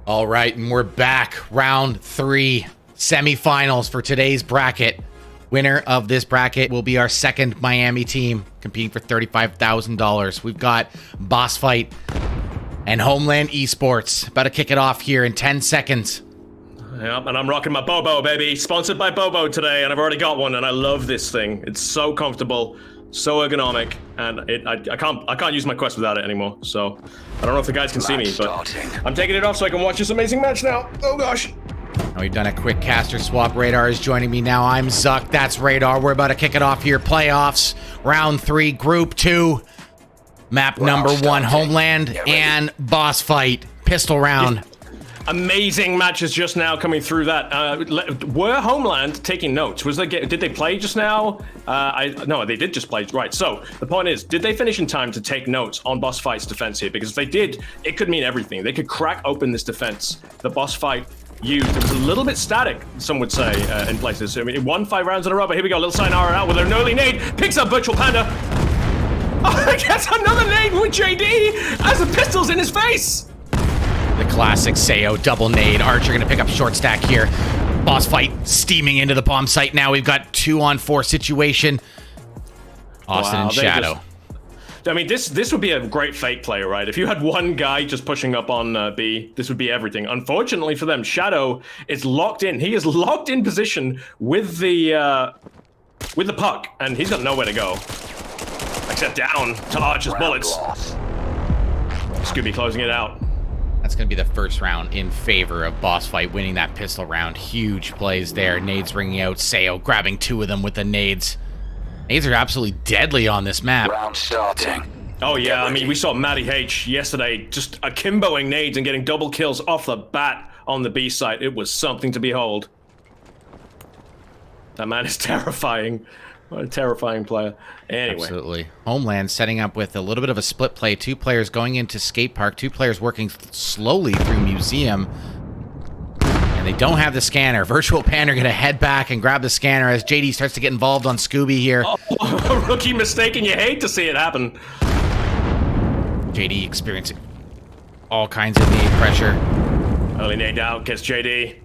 All right, and we're back. Round 3, semifinals for today's bracket. Winner of this bracket will be our second Miami team, competing for $35,000. We've got Bossfight and Homeland Esports. About to kick it off here in 10 seconds. Yep, and I'm rocking my Bobo, baby. Sponsored by Bobo today, and I've already got one, and I love this thing. It's so comfortable, so ergonomic, and I can't use my Quest without it anymore. So I don't know if the guys can see me, but I'm taking it off so I can watch this amazing match now. Oh gosh. Now we've done a quick caster swap. Radar is joining me now. I'm Zuck. That's Radar. We're about to kick it off here. Playoffs, round 3, group 2. Map number 1, Homeland and Bossfight. Pistol round. Amazing matches just now coming through that. Were Homeland taking notes? Did they play just now? No, they did just play. Right. So the point is, did they finish in time to take notes on Bossfight's defense here? Because if they did, it could mean everything. They could crack open this defense. The Bossfight used. It was a little bit static, some would say, in places. So, I mean, it won 5 rounds in a row. But here we go. Little Sayonara out with an early nade. Picks up Virtual Panda. Oh, he gets another nade with JD as the pistol's in his face. The classic Sayo double nade. Archer gonna pick up short stack here. Bossfight steaming into the bomb site now. We've got 2-on-4 situation. Austin and Shadow. I mean, this would be a great fake play, right? If you had one guy just pushing up on B, this would be everything. Unfortunately for them, Shadow is locked in. He is locked in position with the puck, and he's got nowhere to go except down to Archer's bullets. Scooby closing it out. That's going to be the first round in favor of Bossfight winning that pistol round. Huge plays there. Nades ringing out. Sayo grabbing 2 of them with the nades. Nades are absolutely deadly on this map. Round starting. Oh yeah, I mean, we saw Matty H yesterday just akimboing nades and getting double kills off the bat on the B site. It was something to behold. That man is terrifying. What a terrifying player. Anyway. Absolutely. Homeland setting up with a little bit of a split play. 2 players going into skate park. 2 players working slowly through museum. And they don't have the scanner. Virtual Panda going to head back and grab the scanner as JD starts to get involved on Scooby here. Oh, a rookie mistake, and you hate to see it happen. JD experiencing all kinds of nade pressure. Early nade out, gets JD.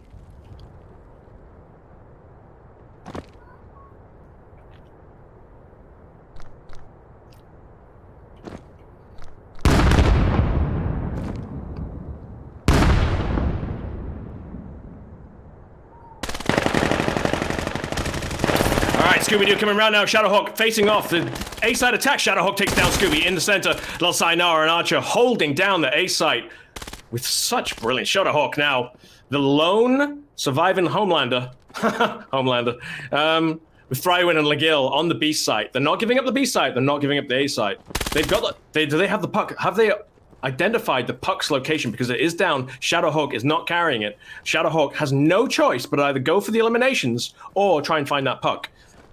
Scooby-Doo coming around now. Shadowhawk facing off. The A-side attack. Shadowhawk takes down Scooby in the center. Little Sayonara and Archer holding down the A-site with such brilliance. Shadowhawk now, the lone surviving Homelander. With Frywin and Legil on the B site. They're not giving up the B site. They're not giving up the A site. They've got do they have the puck? Have they identified the puck's location? Because it is down. Shadowhawk is not carrying it. Shadowhawk has no choice but either go for the eliminations or try and find that puck.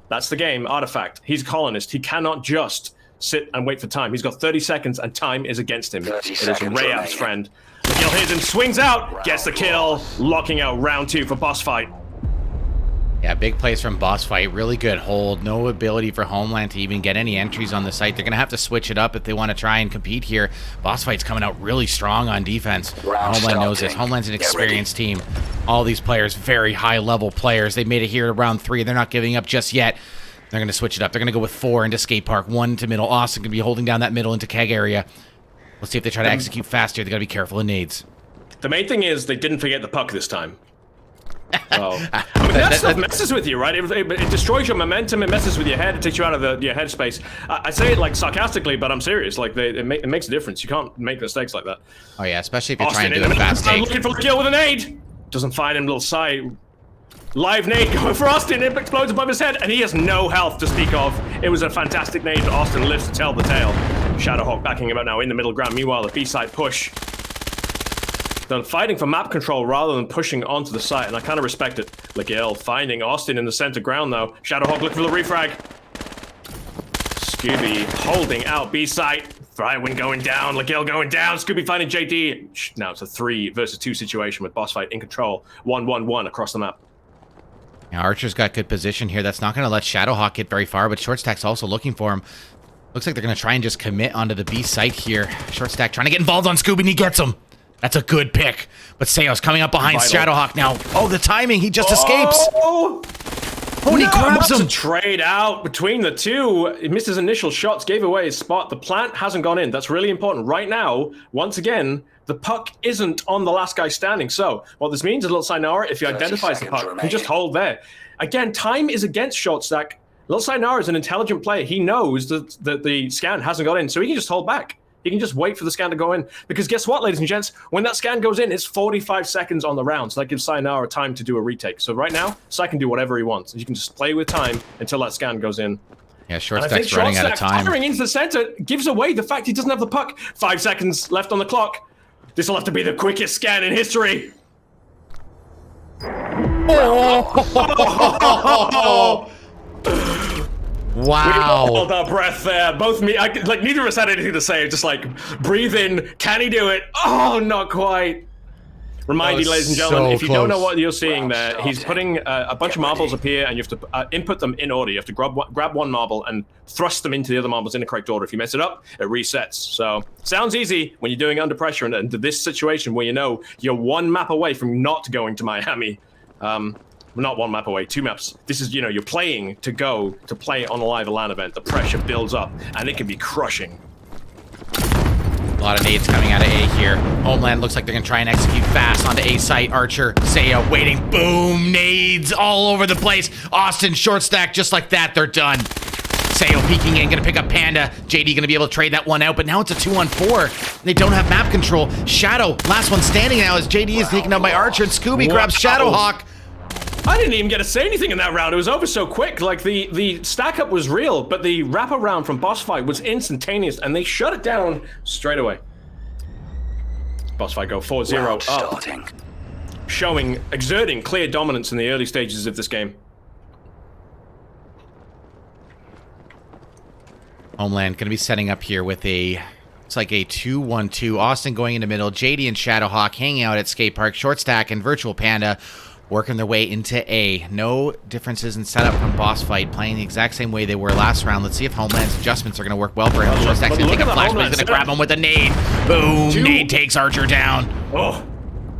That's the game, Artifact. He's a colonist. He cannot just sit and wait for time. He's got 30 seconds, and time is against him. It is Rayap's friend. Miguel hits and swings out, gets the kill, locking out round 2 for Bossfight. Yeah, big plays from Bossfight. Really good hold. No ability for Homeland to even get any entries on the site. They're going to have to switch it up if they want to try and compete here. Bossfight's coming out really strong on defense. Homeland knows this. Homeland's an experienced team. All these players, very high-level players. They made it here to round 3. They're not giving up just yet. They're going to switch it up. They're going to go with 4 into skate park, 1 to middle. Austin going to be holding down that middle into keg area. Let's see if they try to execute faster. They got to be careful of nades. The main thing is they didn't forget the puck this time. Oh. I mean, that stuff messes with you, right? It destroys your momentum. It messes with your head. It takes you out of your headspace. I say it like sarcastically, but I'm serious. Like it makes a difference. You can't make mistakes like that. Oh yeah, especially if you're Austin trying to do a fast take. Looking for a kill with an nade. Doesn't find him. Little side live nade going for Austin. It explodes above his head, and he has no health to speak of. It was a fantastic nade, but Austin lives to tell the tale. Shadowhawk backing him out now in the middle ground. Meanwhile, the B side push. They're fighting for map control rather than pushing onto the site, and I kind of respect it. Legil finding Austin in the center ground, though. Shadowhawk looking for the refrag. Scooby holding out B site. Frywin going down, Legil going down. Scooby finding JD. Now it's a 3 versus 2 situation with Bossfight in control. 1-1-1 across the map. Now Archer's got good position here. That's not going to let Shadowhawk get very far, but Short Stack's also looking for him. Looks like they're going to try and just commit onto the B site here. Short Stack trying to get involved on Scooby, and he gets him. That's a good pick. But Seo's coming up behind Vital. Shadowhawk now. Oh, the timing. He just escapes. Oh, He grabs him. A trade out between the two. He missed his initial shots, gave away his spot. The plant hasn't gone in. That's really important. Right now, once again, the puck isn't on the last guy standing. So what this means is Little Sayonara, if he identifies the puck, can just hold there. Again, time is against short stack. Little Sayonara is an intelligent player. He knows that the scan hasn't got in, so he can just hold back. He can just wait for the scan to go in. Because guess what, ladies and gents? When that scan goes in, it's 45 seconds on the round. So that gives Sayonara time to do a retake. So right now, Sai can do whatever he wants. You can just play with time until that scan goes in. Yeah, short stack's running out of time. Firing into the center gives away the fact he doesn't have the puck. 5 seconds left on the clock. This will have to be the quickest scan in history. Oh. Wow. We held our breath there. Both neither of us had anything to say. Just like, breathe in. Can he do it? Oh, not quite. Remind you, ladies and gentlemen, if you don't know what you're seeing there, he's putting a bunch of marbles up here, and you have to input them in order. You have to grab one marble and thrust them into the other marbles in the correct order. If you mess it up, it resets. So, sounds easy when you're doing under pressure, and into this situation where you know you're one map away from not going to Miami. Not one map away, 2 maps. This is, you're playing to go to play on a live LAN event. The pressure builds up, and it can be crushing. A lot of nades coming out of A here. Homeland looks like they're going to try and execute fast onto A site. Archer, Seo waiting. Boom! Nades all over the place. Austin, short stack, just like that. They're done. Seo peeking in, going to pick up Panda. JD going to be able to trade that one out, but now it's a 2-on-4. They don't have map control. Shadow, last one standing now as JD is taken out by Archer, and Scooby grabs Shadowhawk. I didn't even get to say anything in that round. It was over so quick. Like, the stack up was real, but the wraparound from Bossfight was instantaneous, and they shut it down straight away. Bossfight go 4-0 up. Exerting clear dominance in the early stages of this game. Homeland going to be setting up here with it's like a 2-1-2. Austin going into middle. JD and Shadowhawk hanging out at Skate Park. Short stack and Virtual Panda working their way into A. No differences in setup from Bossfight, playing the exact same way they were last round. Let's see if Homeland's adjustments are going to work well for him. Short stack's going to take a flash, but he's going to grab him with a nade. Boom! Nade takes Archer down. Oh,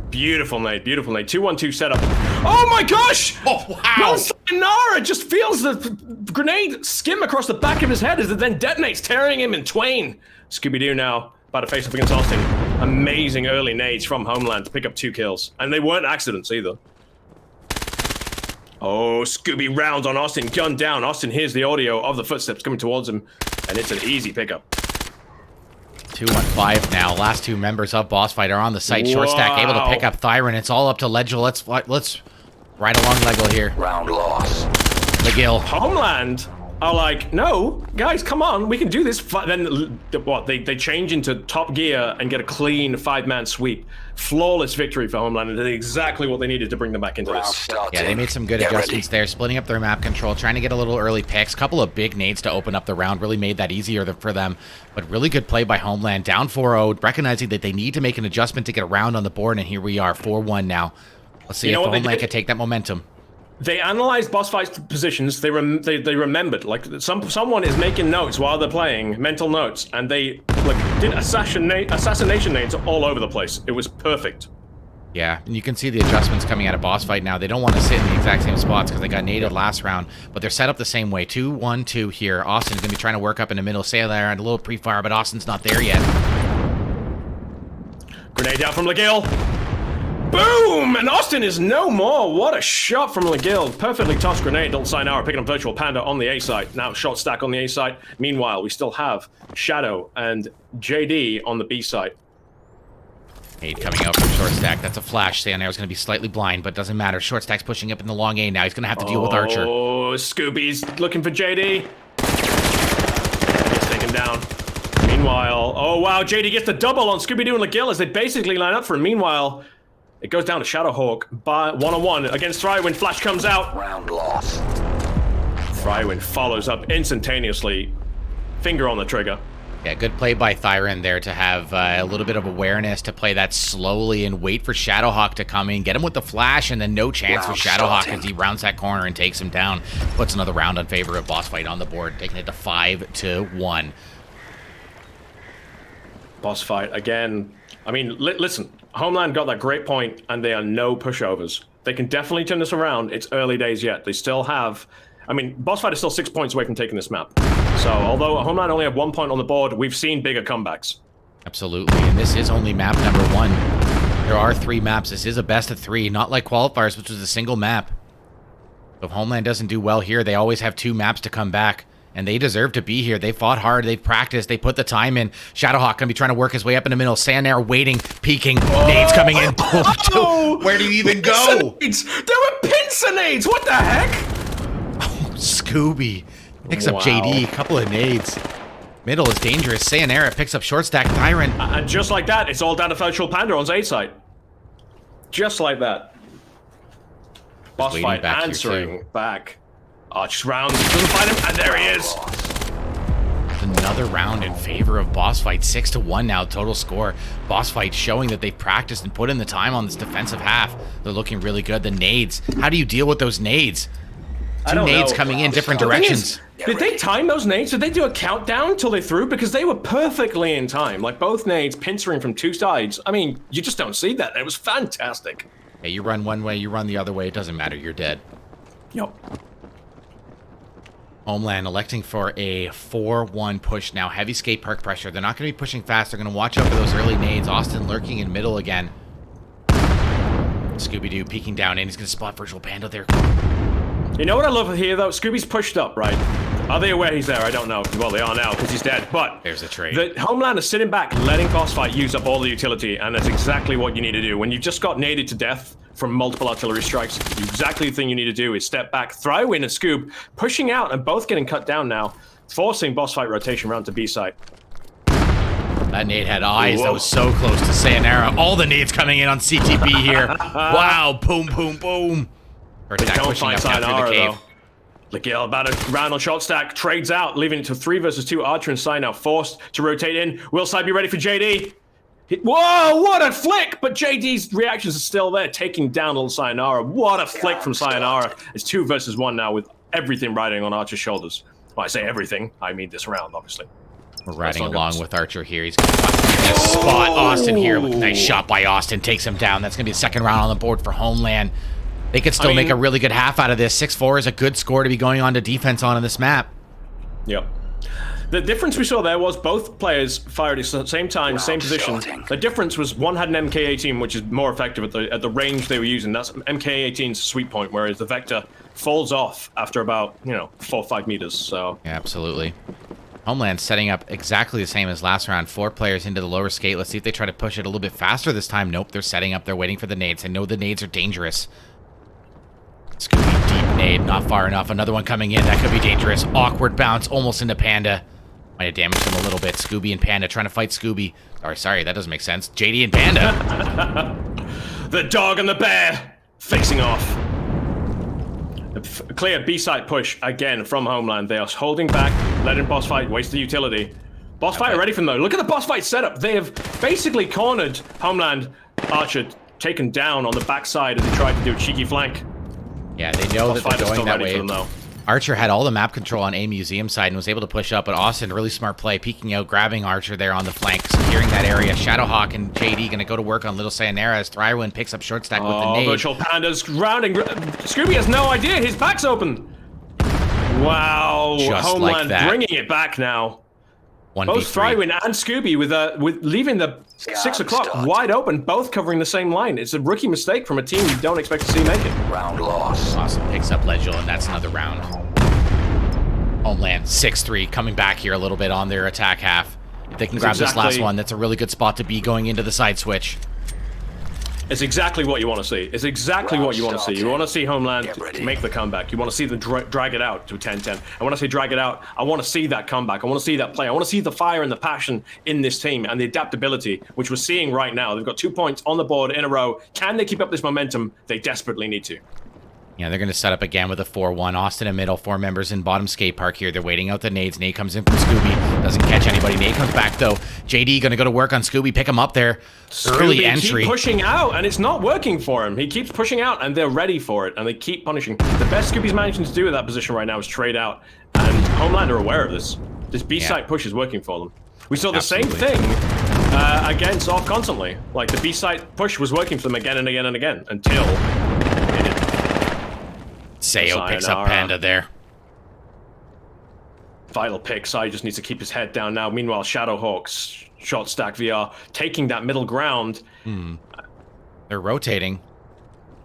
beautiful nade, beautiful nade. 2-1-2 setup. Oh my gosh! Oh, wow! Sayonara just feels the grenade skim across the back of his head as it then detonates, tearing him in twain. Scooby-Doo now about to face up against Austin. Amazing early nades from Homeland to pick up 2 kills. And they weren't accidents either. Oh, Scooby rounds on Austin, gun down. Austin hears the audio of the footsteps coming towards him, and it's an easy pickup. 2-1-5 now. Last 2 members of Bossfight are on the site. Short stack able to pick up Thyron. It's all up to Legil. Let's ride along Legil here. Round loss. McGill. Homeland are like, no, guys, come on, we can do this. Then what? They change into top gear and get a clean 5-man sweep. Flawless victory for Homeland, and did exactly what they needed to bring them back into this. Yeah, they made some good adjustments there, splitting up their map control, trying to get a little early picks. Couple of big nades to open up the round, really made that easier for them. But really good play by Homeland, down 4-0, recognizing that they need to make an adjustment to get a round on the board, and here we are, 4-1 now. Let's see if Homeland can take that momentum. They analyzed Bossfight's positions. They remembered, like, someone is making notes while they're playing, mental notes, and they did assassination nades all over the place. It was perfect. Yeah, and you can see the adjustments coming out of Bossfight now. They don't want to sit in the exact same spots because they got naded last round, but they're set up the same way. 2-1-2 here. Austin's going to be trying to work up in the middle, stay there, and a little pre-fire, but Austin's not there yet. Grenade down from McGill. Boom! And Austin is no more. What a shot from McGill. Perfectly tossed grenade. Little Sayonara picking up Virtual Panda on the A site. Now shot stack on the A site. Meanwhile, we still have Shadow and JD on the B site. Nade coming out from short stack. That's a flash. Sayonara's going to be slightly blind, but doesn't matter. Short stack's pushing up in the long A now. He's going to have to deal with Archer. Oh, Scooby's looking for JD. Gets taken down. Meanwhile, oh wow, JD gets the double on Scooby-Doo and McGill as they basically line up for him. Meanwhile, it goes down to Shadowhawk by 1-on-1 against Thrywind. Flash comes out. Round loss. Thrywind follows up instantaneously. Finger on the trigger. Yeah, good play by Thyron there to have a little bit of awareness to play that slowly and wait for Shadowhawk to come in, get him with the flash, and then no chance for Shadowhawk as he rounds that corner and takes him down. Puts another round in favor of Bossfight on the board, taking it to 5-1. Bossfight again. I mean, listen, Homeland got that great point, and they are no pushovers. They can definitely turn this around. It's early days yet. They still have... I mean, Bossfight is still 6 points away from taking this map. So, although Homeland only have 1 point on the board, we've seen bigger comebacks. Absolutely, and this is only map number 1. There are 3 maps. This is a best of 3, not like qualifiers, which was a single map. If Homeland doesn't do well here, they always have 2 maps to come back. And they deserve to be here. They fought hard. They've practiced. They put the time in. Shadowhawk going to be trying to work his way up in the middle. Sanair waiting, peeking. Nades coming in. Where do you even go? There were pincer nades. What the heck? Oh, Scooby picks up JD. A couple of nades. Middle is dangerous. Sayonara picks up short stack. Tyrant. And just like that, it's all down to Virtual Panda on A side. Just like that. Bossfight answering back. Arch rounds, doesn't find him, and there he is. Another round in favor of Bossfight. 6-1 now total score. Bossfight showing that they've practiced and put in the time on this defensive half. They're looking really good. The nades. How do you deal with those nades? 2 nades coming in different directions. Did they time those nades? Did they do a countdown until they threw? Because they were perfectly in time. Like both nades pincering from 2 sides. I mean, you just don't see that. It was fantastic. Hey, you run one way, you run the other way. It doesn't matter. You're dead. Yep. Homeland electing for a 4-1 push now. Heavy skate park pressure. They're not going to be pushing fast. They're going to watch out for those early nades. Austin lurking in middle again. Scooby-Doo peeking down in. He's going to spot Virtual Panda there. You know what I love here, though? Scooby's pushed up, right? Are they aware he's there? I don't know. Well, they are now because he's dead. But there's a trade. The Homeland is sitting back, letting Bossfight use up all the utility, and that's exactly what you need to do. When you've just got naded to death from multiple artillery strikes, exactly the thing you need to do is step back, throw in a Scoob, pushing out, and both getting cut down now, forcing Bossfight rotation round to B site. That nade had eyes. Whoa. That was so close to Sayonara. All the nades coming in on CTB here. Wow, boom, boom, boom. They don't find Sayonara, though. Ligil about a round on shot stack, trades out, leaving it to 3 versus 2. Archer and Sai now forced to rotate in. Will Sai be ready for JD? Whoa, what a flick! But JD's reactions are still there, taking down little Sayonara. What a flick from Sayonara. It's 2 versus 1 now with everything riding on Archer's shoulders. Well, I say everything, I mean this round, obviously. We're riding along with Archer here. He's going to spot Austin here. Nice shot by Austin, takes him down. That's going to be the 2nd round on the board for Homeland. They could still make a really good half out of this. 6-4 is a good score to be going on to defense on in this map. Yep. The difference we saw there was both players fired at the same time, same position. The difference was one had an MK18, which is more effective at the range they were using. That's MK18's sweet point, whereas the Vector falls off after about, 4 or 5 meters. So yeah, absolutely. Homeland setting up exactly the same as last round. 4 players into the lower skate. Let's see if they try to push it a little bit faster this time. Nope, they're setting up. They're waiting for the nades. They know the nades are dangerous. Scooby, deep nade, not far enough. Another one coming in. That could be dangerous. Awkward bounce, almost into Panda. Might have damaged him a little bit. Scooby and Panda trying to fight Scooby. Sorry, that doesn't make sense. JD and Panda. The dog and the bear facing off. A clear B-side push again from Homeland. They are holding back, letting Bossfight waste the utility. Bossfight are ready for them though. Look at the Bossfight setup. They have basically cornered Homeland. Archer taken down on the backside as he tried to do a cheeky flank. Yeah, they know that they're going that way. Archer had all the map control on A Museum side and was able to push up, but Austin, really smart play, peeking out, grabbing Archer there on the flank, securing that area. Shadowhawk and JD going to go to work on Little Sayonara as Thrywin picks up short stack with the nade. Virtual Panda's rounding. Scooby has no idea. His back's open. Wow. Just Homeland like that. bringing it back now. 1v3. Both Thrywin and Scooby with leaving the 6 o'clock wide open, both covering the same line. It's a rookie mistake from a team you don't expect to see make it. Round loss. Awesome. Picks up Legil, and that's another round. Homeland 6-3, coming back here a little bit on their attack half. If they can grab this last one, that's a really good spot to be going into the side switch. It's exactly what you want to see. It's exactly what you want to see. You want to see Homeland make the comeback. You want to see them drag it out to 10-10. And when I say drag it out, I want to see that comeback. I want to see that play. I want to see the fire and the passion in this team and the adaptability, which we're seeing right now. They've got 2 points on the board in a row. Can they keep up this momentum? They desperately need to. Yeah, they're going to set up again with a 4-1. Austin in middle, 4 members in bottom skate park here. They're waiting out the nades. Nade comes in from Scooby. Doesn't catch anybody. Nade comes back, though. JD going to go to work on Scooby. Pick him up there. Early entry. Keep pushing out, and it's not working for him. He keeps pushing out, and they're ready for it, and they keep punishing. The best Scooby's managing to do in that position right now is trade out, and Homeland are aware of this. This B-side push is working for them. We saw the same thing again, sort of constantly. Like, the B-site push was working for them again and again and again until it didn't. Sayo picks up Panda there. Vital pick. Sai just needs to keep his head down now. Meanwhile, Shadowhawks, Shot Stack VR, taking that middle ground. They're rotating.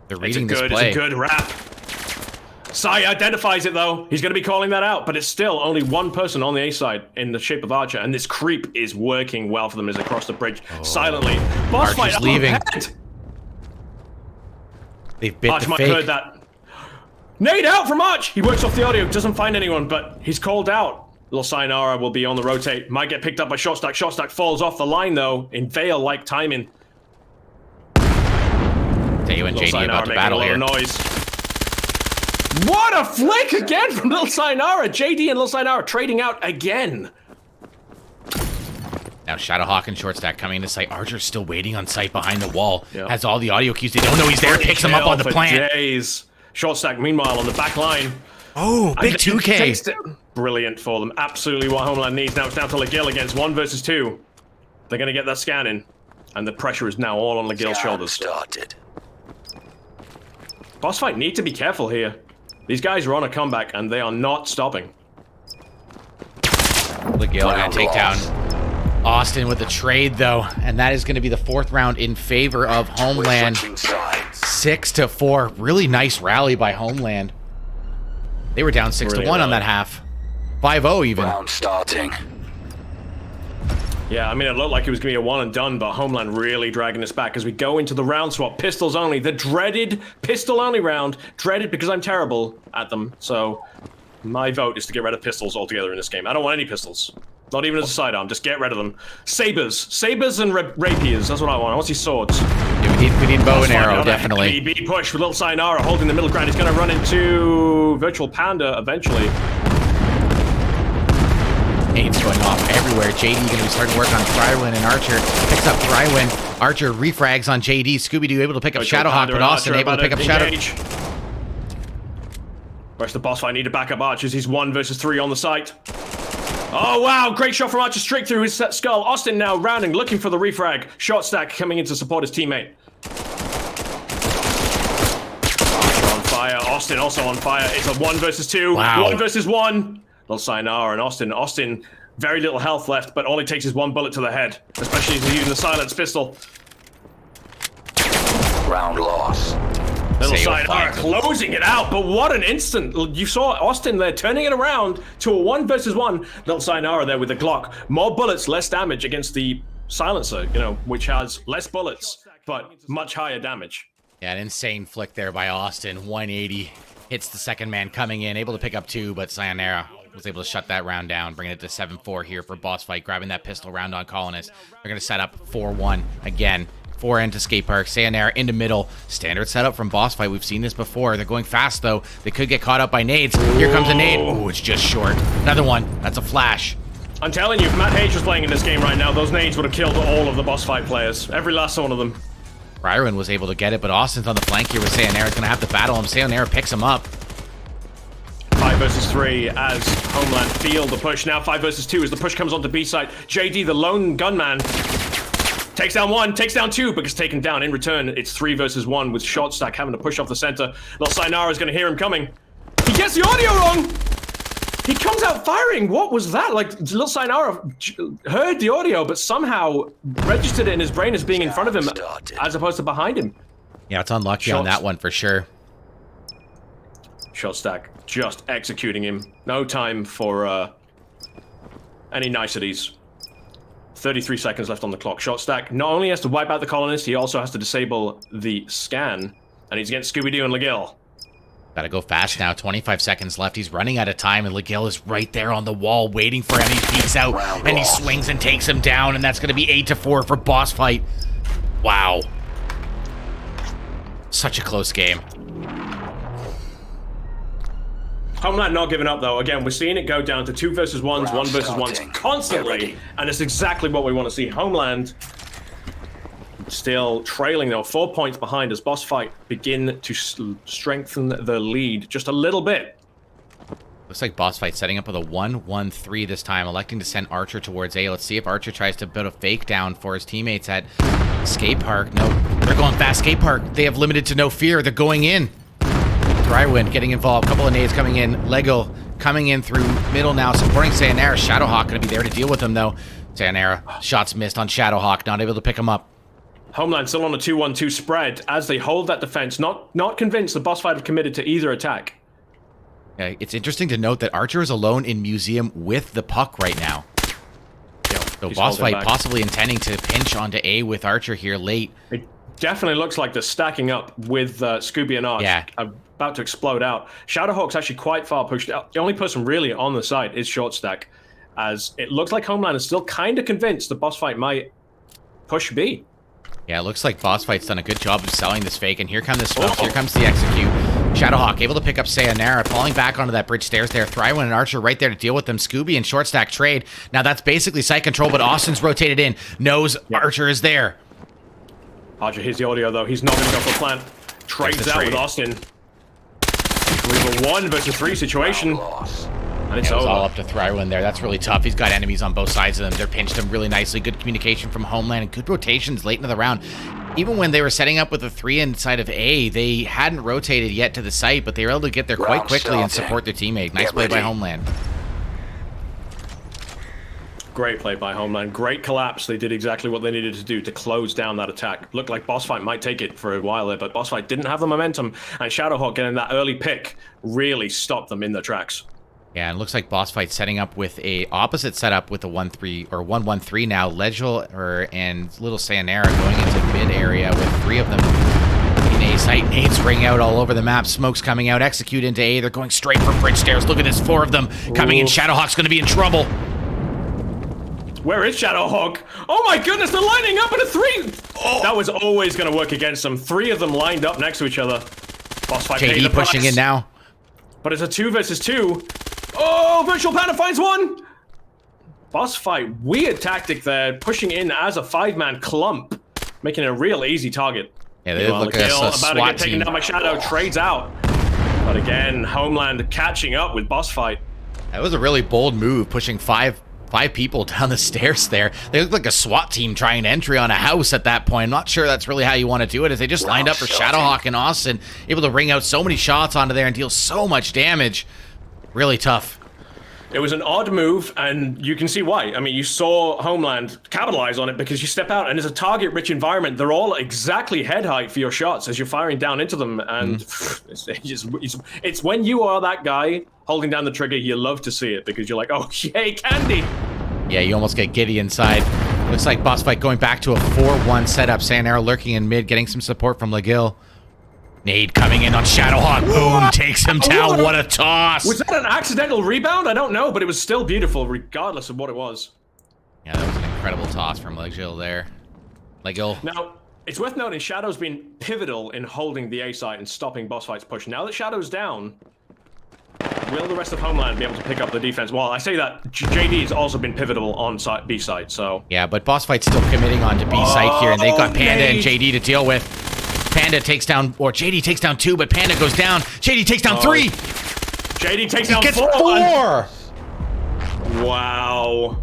They're reading this play. It's a good wrap. Sai identifies it, though. He's going to be calling that out, but it's still only one person on the A side in the shape of Archer, and this creep is working well for them as they cross the bridge silently. Bossfight leaving. They've bit Arch the might fake. have heard that. Nade out from Arch! He works off the audio, doesn't find anyone, but he's called out. Little Sayonara will be on the rotate. Might get picked up by Shot Stack. Shot Stack falls off the line, though, in Vail-like timing. Tayo and JD about to battle here. Noise. What a flick again from Little Sayonara! JD and Little Sayonara trading out again. Now Shadowhawk and Short Stack coming into sight. Archer's still waiting on sight behind the wall. Yep. Has all the audio cues. They don't know he's there. Picks him up on the plant. Days. Short Stack, meanwhile, on the back line. Oh, big 2K. Brilliant for them. Absolutely what Homeland needs. Now it's down to Legil against 1 versus 2. They're going to get that scan in. And the pressure is now all on Legil's shoulders. Started. Bossfight need to be careful here. These guys are on a comeback, and they are not stopping. Legil gonna take down Austin with the trade, though, and that is going to be the 4th round in favor of Homeland. 6-4. Really nice rally by Homeland. They were down 6-1 on that half. 5-0 even. Round starting. Yeah, I mean, it looked like it was going to be a one and done, but Homeland really dragging us back as we go into the round swap. Pistols only. The dreaded pistol-only round. Dreaded because I'm terrible at them, so my vote is to get rid of pistols altogether in this game. I don't want any pistols. Not even as a sidearm. Just get rid of them. Sabers. Sabers and rapiers. That's what I want. I want to see swords. Yeah, we need bow and arrow, definitely. BB push with Little Sayonara holding the middle ground. He's going to run into Virtual Panda eventually. Nades going off everywhere. JD going to be starting to work on Frywin, and Archer picks up Frywin. Archer refrags on JD. Scooby-Doo able to pick up Shadowhawk, but Austin able to pick up Shadow. Where's the boss fight? Need to back up Archers. He's 1 versus 3 on the site. Oh, wow. Great shot from Archer straight through his skull. Austin now rounding, looking for the refrag. Shot Stack coming in to support his teammate. Archer on fire. Austin also on fire. It's a 1 versus 2. Wow. 1 versus 1. Little Sayonara and Austin. Austin, very little health left, but all it takes is 1 bullet to the head. Especially if he's using the silenced pistol. Round loss. Little Sayonara closing it out, but what an instant. You saw Austin there turning it around to a 1 versus 1. Little Sayonara there with the Glock. More bullets, less damage against the silencer, you know, which has less bullets, but much higher damage. Yeah, an insane flick there by Austin. 180. Hits the second man coming in, able to pick up 2, but Sayonara was able to shut that round down, bringing it to 7-4 here for Bossfight, grabbing that pistol round on Colonist. They're going to set up 4-1 again. 4 into skate park. Sayonara into middle. Standard setup from Bossfight. We've seen this before. They're going fast, though. They could get caught up by nades. Here comes a nade. Oh, it's just short. Another one. That's a flash. I'm telling you, if Matt Hage was playing in this game right now, those nades would have killed all of the Bossfight players. Every last one of them. Byron was able to get it, but Austin's on the flank here with Sayonara. He's going to have to battle him. Sayonara picks him up. 5 versus 3 as Homeland feel the push. Now 5 versus 2 as the push comes onto B side. JD, the lone gunman, takes down 1, takes down 2, but gets taken down. In return, it's 3 versus 1 with Shot Stack having to push off the center. Little Sayonara is going to hear him coming. He gets the audio wrong! He comes out firing! What was that? Like, Little Sayonara heard the audio, but somehow registered it in his brain as being in front of him as opposed to behind him. Yeah, it's unlucky on that one for sure. Shot Stack just executing him. No time for any niceties. 33 seconds left on the clock. Shot Stack not only has to wipe out the colonist, he also has to disable the scan. And he's against Scooby-Doo and Legil. Gotta go fast now. 25 seconds left. He's running out of time, and Legil is right there on the wall waiting for him. He peeks out, and he swings and takes him down, and that's gonna be 8-4 for Bossfight. Wow. Such a close game. Homeland not giving up, though. Again, we're seeing it go down to 2 versus 1s, 1 versus 1s constantly. And it's exactly what we want to see. Homeland still trailing, though. 4 points behind as Bossfight begin to strengthen the lead just a little bit. Looks like Bossfight setting up with a 1-1-3 this time, electing to send Archer towards A. Let's see if Archer tries to build a fake down for his teammates at Skate Park. No, they're going fast. Skate Park, they have limited to no fear. They're going in. Thrywind getting involved. Couple of nades coming in. Lego coming in through middle now, supporting Sayonara. Shadowhawk going to be there to deal with them, though. Sayonara, shots missed on Shadowhawk, not able to pick him up. Homeland still on a 2-1-2 spread as they hold that defense. Not convinced the Bossfight have committed to either attack. Yeah, it's interesting to note that Archer is alone in Museum with the puck right now. So Bossfight possibly intending to pinch onto A with Archer here late. It definitely looks like they're stacking up with Scooby and Arch. Yeah. About to explode out. Shadowhawk's actually quite far pushed out. The only person really on the site is Short Stack, as it looks like Homeland is still kind of convinced the Bossfight might push B. Yeah, it looks like Bossfight's done a good job of selling this fake, and here come the smokes, here comes the execute. Shadowhawk able to pick up Sayonara, falling back onto that bridge stairs there. Thrywind and Archer right there to deal with them. Scooby and Short Stack trade. Now that's basically site control, but Austin's rotated in. Knows Archer is there. Archer hears the audio though. He's not going to go for a plant. Trades out with Austin. We have a 1 versus 3 situation. And it's It was over. all up to Thrywind there. That's really tough. He's got enemies on both sides of them. They're pinched him really nicely. Good communication from Homeland and good rotations late into the round. Even when they were setting up with a 3 inside of A, they hadn't rotated yet to the site, but they were able to get there quite quickly and support their teammate. Nice play by Homeland. Great play by Homeland. Great collapse. They did exactly what they needed to do to close down that attack. Looked like Bossfight might take it for a while there, but Bossfight didn't have the momentum, and Shadowhawk getting that early pick really stopped them in their tracks. Yeah, and it looks like Bossfight setting up with a opposite setup with a 1-3 or 1-1-3 now. Legil and Little Sayonara going into mid area with 3 of them in A site. Nades ring out all over the map. Smokes coming out. Execute into A. They're going straight for bridge stairs. Look at this, 4 of them coming in. Shadowhawk's going to be in trouble. Where is Shadowhawk? Oh my goodness, they're lining up in a 3! Oh. That was always going to work against them. 3 of them lined up next to each other. Bossfight paid the price. pushing in now. But it's a 2 versus 2. Oh, Virtual Panda finds 1! Bossfight, weird tactic there, pushing in as a 5-man clump, making it a real easy target. Yeah, they look like a about SWAT to get taken team. down by Shadow, trades out. But again, Homeland catching up with Bossfight. That was a really bold move, pushing five people down the stairs there. They look like a SWAT team trying to entry on a house at that point. I'm not sure that's really how you want to do it, as they just lined up for Shadowhawk and Austin, able to ring out so many shots onto there and deal so much damage. Really tough. It was an odd move, and you can see why. I mean, you saw Homeland capitalize on it because you step out, and it's a target-rich environment. They're all exactly head height for your shots as you're firing down into them, and it's when you are that guy holding down the trigger, you love to see it because you're like, oh, yay, candy! Yeah, you almost get giddy inside. Looks like Bossfight going back to a 4-1 setup. Sayonara lurking in mid, getting some support from Legil. Nade coming in on Shadowhawk. Boom, takes him down. What a toss. Was that an accidental rebound? I don't know, but it was still beautiful regardless of what it was. Yeah, that was an incredible toss from Legil there. Legil. Now, it's worth noting Shadow's been pivotal in holding the A site and stopping Bossfight's push. Now that Shadow's down, will the rest of Homeland be able to pick up the defense? Well, I say that JD has also been pivotal on B site, so... Yeah, but Bossfight's still committing on to B site here, and they've got Panda and JD to deal with. Panda takes down, or JD takes down 2, but Panda goes down. JD takes down 3. JD takes down 4. Gets 4. Wow.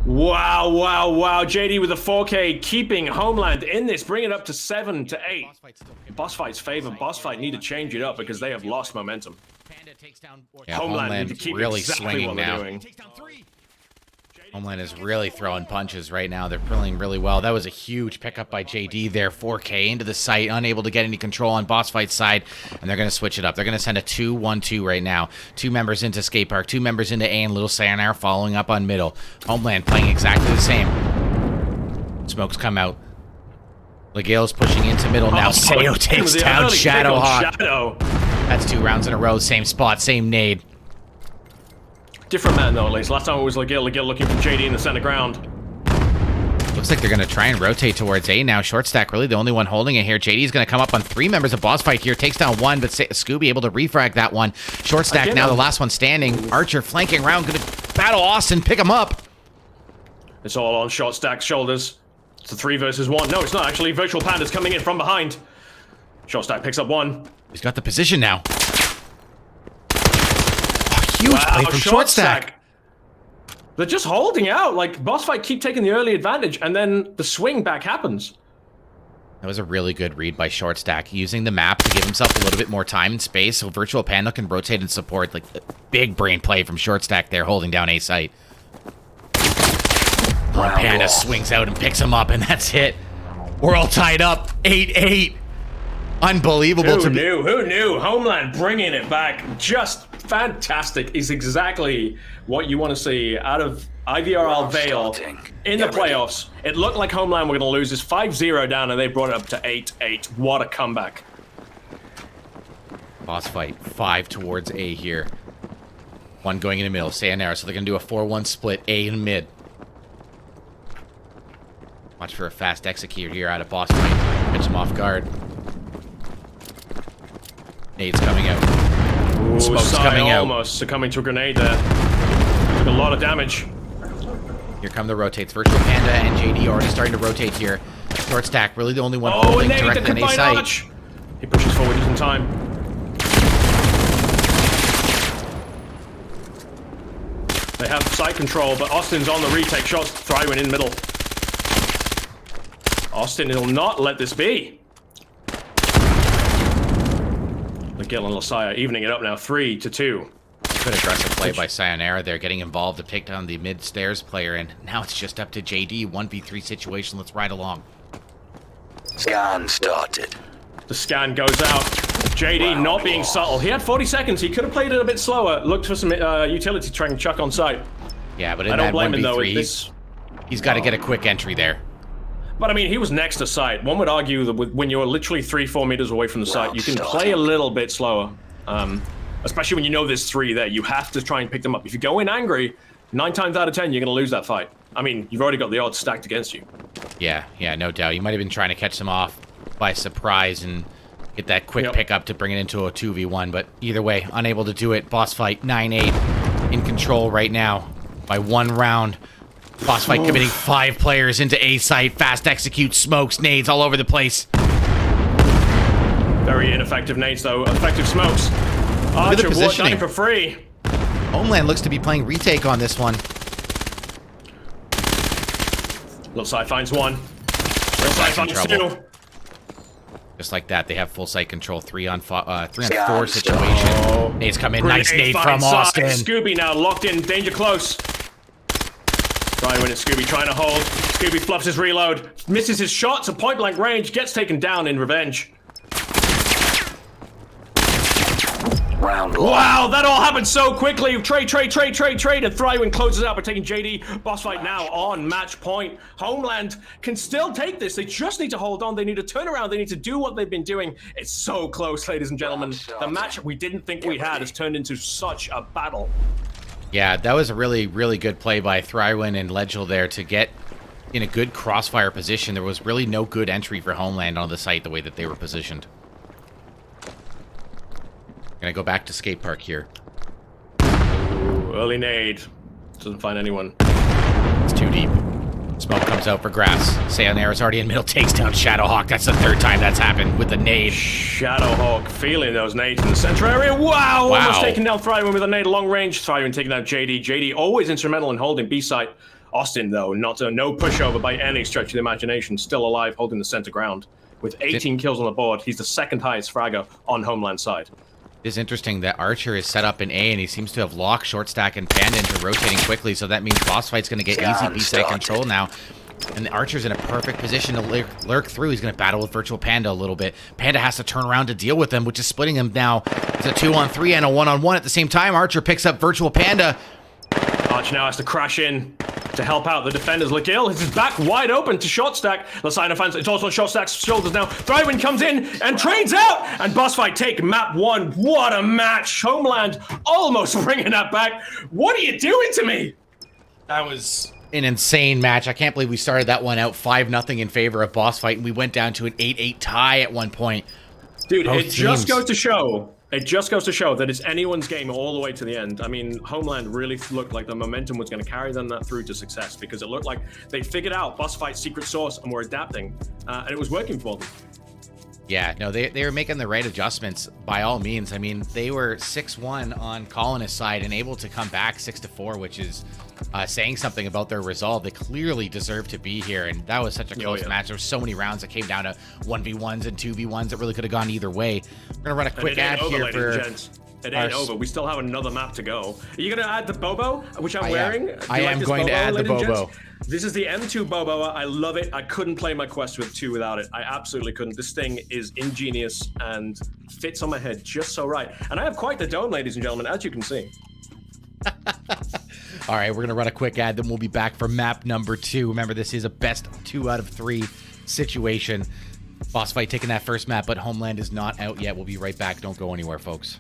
Wow. JD with a 4K, keeping Homeland in this, bringing it up to 7 to 8. Bossfight's favor. Bossfight need to change it up because they have lost momentum. Yeah, Homeland Homeland need to keep really exactly swinging what they're now. doing. Homeland is really throwing punches right now. They're pulling really well. That was a huge pickup by JD there. 4K into the site, unable to get any control on Bossfight's side, and they're going to switch it up. They're going to send a 2-1-2 right now. 2 members into Skate Park, 2 members into A, and Little Sayonara following up on middle. Homeland playing exactly the same. Smokes come out. Legale's pushing into middle now. Sayo takes down Shadowhawk. That's 2 rounds in a row. Same spot, same nade. Different man, though, at least. Last time it was Legale looking for JD in the center ground. Looks like they're going to try and rotate towards A now. Short Stack really the only one holding it here. JD's going to come up on 3 members of Bossfight here. Takes down 1, but Scooby able to refrag that one. Short Stack now the last one standing. Archer flanking around. Going to battle Austin. Pick him up. It's all on Short Stack's shoulders. It's a 3 versus 1. No, it's not actually. Virtual Panda's coming in from behind. Short Stack picks up 1. He's got the position now. Huge play from short stack. They're just holding out. Like, Bossfight keep taking the early advantage, and then the swing back happens. That was a really good read by short stack, using the map to give himself a little bit more time and space so Virtual Panda can rotate and support. Like, big brain play from short stack there, holding down A site. Panda swings out and picks him up, and that's it. We're all tied up. 8-8. Unbelievable to me. Who knew? Homeland bringing it back. Just fantastic. Is exactly what you want to see out of IVRL Vail in the playoffs. It looked like Homeland were going to lose this 5-0 down, and they brought it up to 8-8. What a comeback. Bossfight 5 towards A here. One going in the middle, Sayonara. So they're going to do a 4-1 split, A in mid. Watch for a fast execute here out of Bossfight. Catch him off guard. Nade's coming out. Ooh, Smoke's coming out. Almost succumbing to a grenade there. Took a lot of damage. Here come the rotates. Virtual Panda and JD already starting to rotate here. Short stack, really the only one holding directly on A site. He pushes forward just in time. They have site control, but Austin's on the retake shots. Thrywin in the middle. Austin will not let this be. McGill and Losaya evening it up now, 3-2. Good aggressive play by Sayonara there, getting involved to take down the mid-stairs player, and now it's just up to JD. 1v3 situation, let's ride along. Scan started. The scan goes out. JD not being subtle. He had 40 seconds, he could have played it a bit slower. Looked for some utility to try and chuck on site. Yeah, but in that 1v3, he's got to get a quick entry there. But I mean, he was next to site. One would argue that when you're literally 3-4 meters away from the site, you can play a little bit slower. Especially when you know there's 3 there. You have to try and pick them up. If you go in angry, 9 times out of 10, you're going to lose that fight. I mean, you've already got the odds stacked against you. Yeah, no doubt. You might have been trying to catch them off by surprise and get that quick pickup to bring it into a 2v1. But either way, unable to do it. Bossfight 9-8 in control right now by 1 round. Bossfight committing 5 players into A site. Fast execute, smokes, nades all over the place. Very ineffective nades, though. Effective smokes. Archer positioning for free. Homeland looks to be playing retake on this one. Losai finds 1. Losai finds 2. Just like that, they have full site control. 3-on-4 situation. Nades come in. Nice nade from Austin. Scooby now locked in. Danger close. Thrywin and Scooby trying to hold. Scooby fluffs his reload. Misses his shots at point blank range. Gets taken down in revenge. Wow, that all happened so quickly. Trade. And Thrywin closes out by taking JD. Bossfight now on match point. Homeland can still take this. They just need to hold on. They need to turn around. They need to do what they've been doing. It's so close, ladies and gentlemen. The match we didn't think we had has turned into such a battle. Yeah, that was a really, really good play by Thrywin and Legel there to get in a good crossfire position. There was really no good entry for Homeland on the site the way that they were positioned. Gonna go back to skate park here. Ooh, early nade. Doesn't find anyone. It's too deep. Smoke comes out for grass. Sayonara's already in middle, takes down Shadowhawk. That's the 3rd time that's happened with the nade. Shadowhawk feeling those nades in the center area. Wow! Almost taking down Thrywin with a nade long range. Thrywin taking out JD. JD always instrumental in holding B site. Austin, though, no pushover by any stretch of the imagination. Still alive, holding the center ground. With 18 kills on the board, he's the 2nd highest fragger on Homeland side. It is interesting that Archer is set up in A, and he seems to have locked short stack and Panda into rotating quickly, so that means Bossfight's going to get easy B-side control now. And the Archer's in a perfect position to lurk through. He's going to battle with Virtual Panda a little bit. Panda has to turn around to deal with him, which is splitting him now. It's a 2-on-3 and a 1-on-1 at the same time. Archer picks up Virtual Panda. Archer now has to crash in to help out the defenders. Legil is back wide open to short stack. Lasina finds it's also on short stack's shoulders now. Thrywin comes in and trades out, and Bossfight take map 1. What a match! Homeland almost bringing that back. What are you doing to me? That was an insane match. I can't believe we started that one out 5-0 in favor of Bossfight, and we went down to an 8-8 tie at one point. Dude, it just goes to show that it's anyone's game all the way to the end. I mean, Homeland really looked like the momentum was going to carry them through to success, because it looked like they figured out Bossfight's secret sauce and were adapting, and it was working for them. Yeah, no, they were making the right adjustments by all means. I mean, they were 6-1 on Colonist side and able to come back 6-4, which is saying something about their resolve. They clearly deserve to be here, and that was such a close match. There were so many rounds that came down to 1v1s and 2v1s that really could have gone either way. We're gonna run a quick ad here for. It ain't over. We still have another map to go. Are you going to add the Bobo, which I'm wearing? I am going to add the Bobo. This is the M2 Bobo. I love it. I couldn't play my Quest with 2 without it. I absolutely couldn't. This thing is ingenious and fits on my head just so right. And I have quite the dome, ladies and gentlemen, as you can see. All right, we're going to run a quick ad, then we'll be back for map number 2. Remember, this is a best 2 out of 3 situation. Bossfight taking that first map, but Homeland is not out yet. We'll be right back. Don't go anywhere, folks.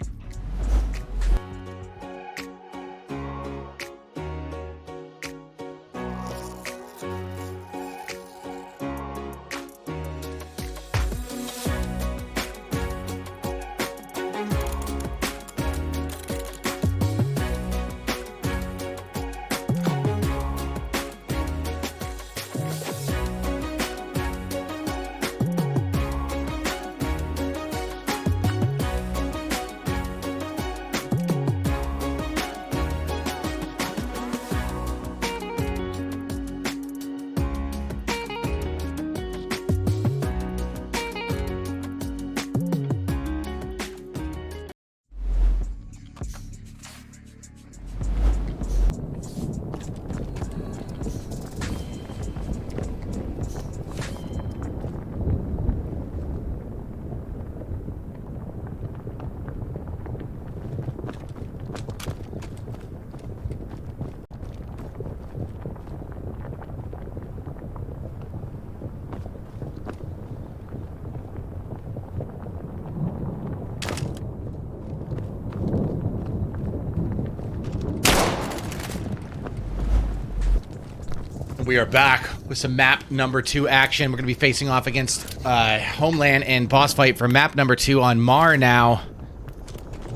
We are back with some map number 2 action. We're going to be facing off against Homeland and Bossfight for map number 2 on Mar now.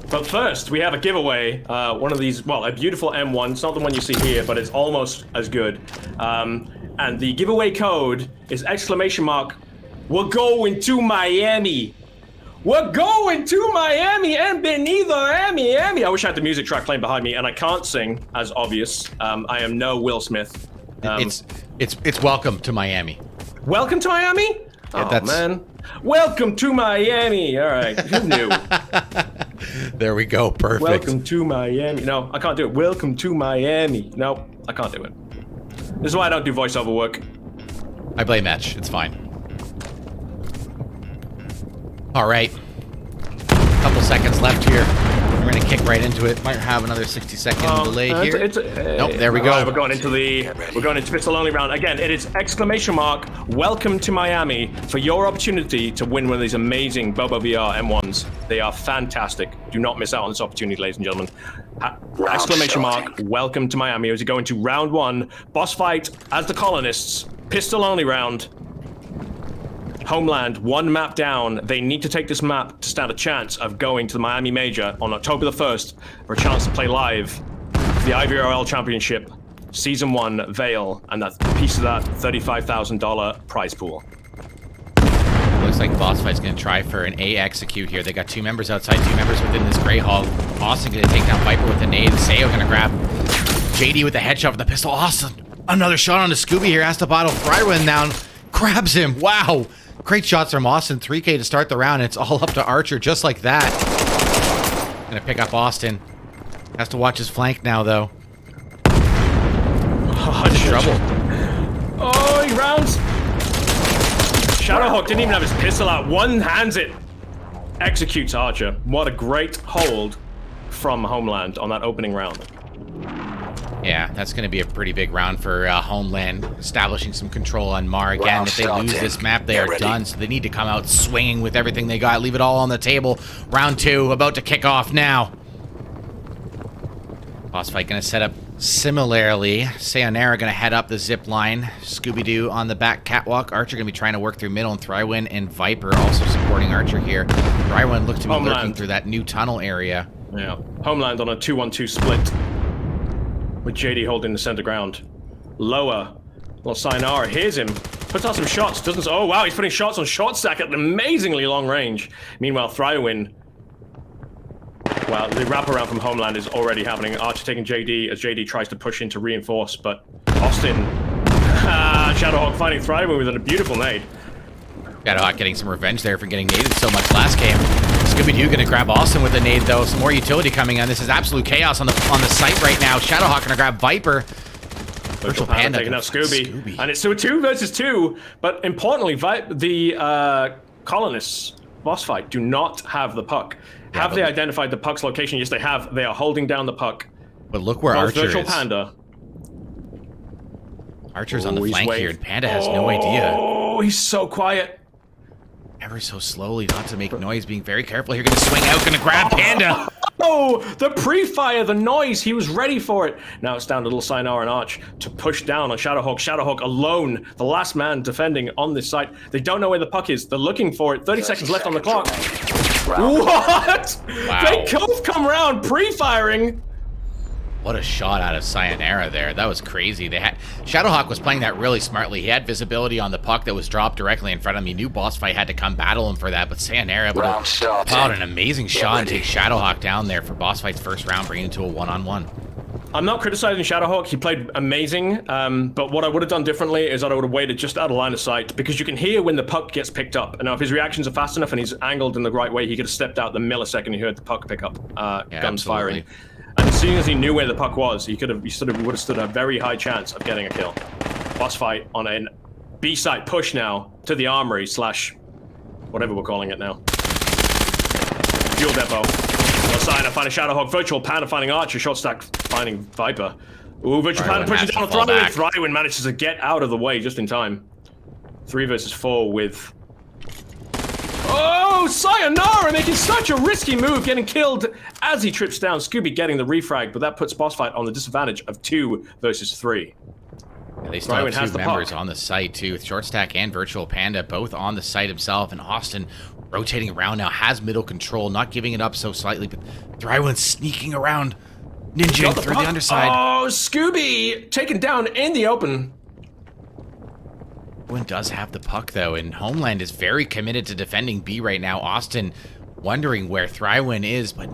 But first, we have a giveaway. One of these, well, a beautiful M1. It's not the one you see here, but it's almost as good. And the giveaway code is ! We're going to Miami. We're going to Miami and Benito, Miami. I wish I had the music track playing behind me, and I can't sing, as obvious. I am no Will Smith. It's welcome to Miami. Welcome to Miami? Yeah, oh, man. Welcome to Miami. All right. Who knew? There we go. Perfect. Welcome to Miami. No, I can't do it. Welcome to Miami. No, I can't do it. This is why I don't do voiceover work. I blame Etch. It's fine. All right. Couple seconds left here. We're going to kick right into it. Might have another 60-second delay here. Nope, there we go. Right, we're going into pistol only round. Again, it is ! Welcome to Miami for your opportunity to win one of these amazing Bobo VR M1s. They are fantastic. Do not miss out on this opportunity, ladies and gentlemen. ! Welcome to Miami as we go into round 1. Boss fight as the colonists. Pistol only round. Homeland, 1 map down. They need to take this map to stand a chance of going to the Miami Major on October the 1st for a chance to play live for the IVRL Championship, Season 1, Vail, and that piece of that $35,000 prize pool. Looks like Bossfight's going to try for an A execute here. They got 2 members outside, 2 members within this gray hall. Austin going to take down Viper with a nade. Sayo going to grab JD with a headshot with the pistol. Austin, another shot on the Scooby here. Has to bottle Frywin down. Grabs him. Wow. Great shots from Austin. 3K to start the round. It's all up to Archer just like that. Gonna pick up Austin. Has to watch his flank now, though. Oh, in trouble. Oh, he rounds. Shadowhawk didn't even have his pistol out. One hands it. Executes Archer. What a great hold from Homeland on that opening round. Yeah, that's going to be a pretty big round for Homeland, establishing some control on Mar. Again, if they lose this map, they are done, so they need to come out swinging with everything they got, leave it all on the table. Round 2 about to kick off now. Bossfight going to set up similarly. Sayonara going to head up the zip line. Scooby-Doo on the back catwalk. Archer going to be trying to work through middle, and Thrywin and Viper also supporting Archer here. Thrywin looks to be lurking through that new tunnel area. Yeah, Homeland on a 2-1-2 split, with JD holding the center ground. Lower. Well, Sayonara hears him. Puts out some shots, doesn't... Oh, wow, he's putting shots on short stack at an amazingly long range. Meanwhile, Thrywin... Well, the wraparound from Homeland is already happening. Archer taking JD as JD tries to push in to reinforce, but Austin... Shadowhawk finding Thrywin with a beautiful nade. Shadowhawk getting some revenge there for getting naded so much last game. Scooby-Doo gonna grab Austin with a nade though. Some more utility coming on. This is absolute chaos on the site right now. Shadowhawk gonna grab Viper. Virtual Panda taking out Scooby. And it's so 2 versus 2. But importantly, the colonists, Bossfight, do not have the puck. Yeah, have they identified the puck's location? Yes, they have. They are holding down the puck. But look where Archer Virtual is. Panda. Archer's on the flank here, and Panda has no idea. Oh, he's so quiet. Ever so slowly, not to make noise, being very careful here. Gonna swing out, gonna grab Panda. Oh, the pre-fire, the noise, he was ready for it. Now it's down to little Sayonara and Arch to push down on Shadowhawk. Shadowhawk alone, the last man defending on this site. They don't know where the puck is. They're looking for it. 30 seconds left on the clock. What? Wow. They both come around pre-firing. What a shot out of Sayonara there. That was crazy. Shadowhawk was playing that really smartly. He had visibility on the puck that was dropped directly in front of him. He knew Bossfight had to come battle him for that, but Sayonara pulled out an amazing shot and take Shadowhawk down there for Bossfight's first round, bringing him to a one-on-one. I'm not criticizing Shadowhawk. He played amazing, but what I would have done differently is that I would have waited just out of line of sight, because you can hear when the puck gets picked up. And now if his reactions are fast enough and he's angled in the right way, he could have stepped out the millisecond he heard the puck pick up, guns firing. And as soon as he knew where the puck was, he would have stood a very high chance of getting a kill. Bossfight on a B-site push now to the armory / whatever we're calling it now. Fuel depot. Side finding Shadowhawk, Virtual Panda finding Archer, short stack finding Viper. Ooh, Virtual Panda pushing down Thrywin. Thrywin manages to get out of the way just in time. 3 versus 4 with... Oh, Sayonara making such a risky move, getting killed as he trips down. Scooby getting the refrag, but that puts Bossfight on the disadvantage of 2 versus 3. Yeah, they still have 2 members on the site too, with Short Stack and Virtual Panda both on the site himself, and Austin rotating around now, has middle control, not giving it up so slightly, but Thrywin's sneaking around, ninjing through the underside. Oh, Scooby taken down in the open. Thrywin does have the puck though, and Homeland is very committed to defending B right now. Austin wondering where Thrywin is, but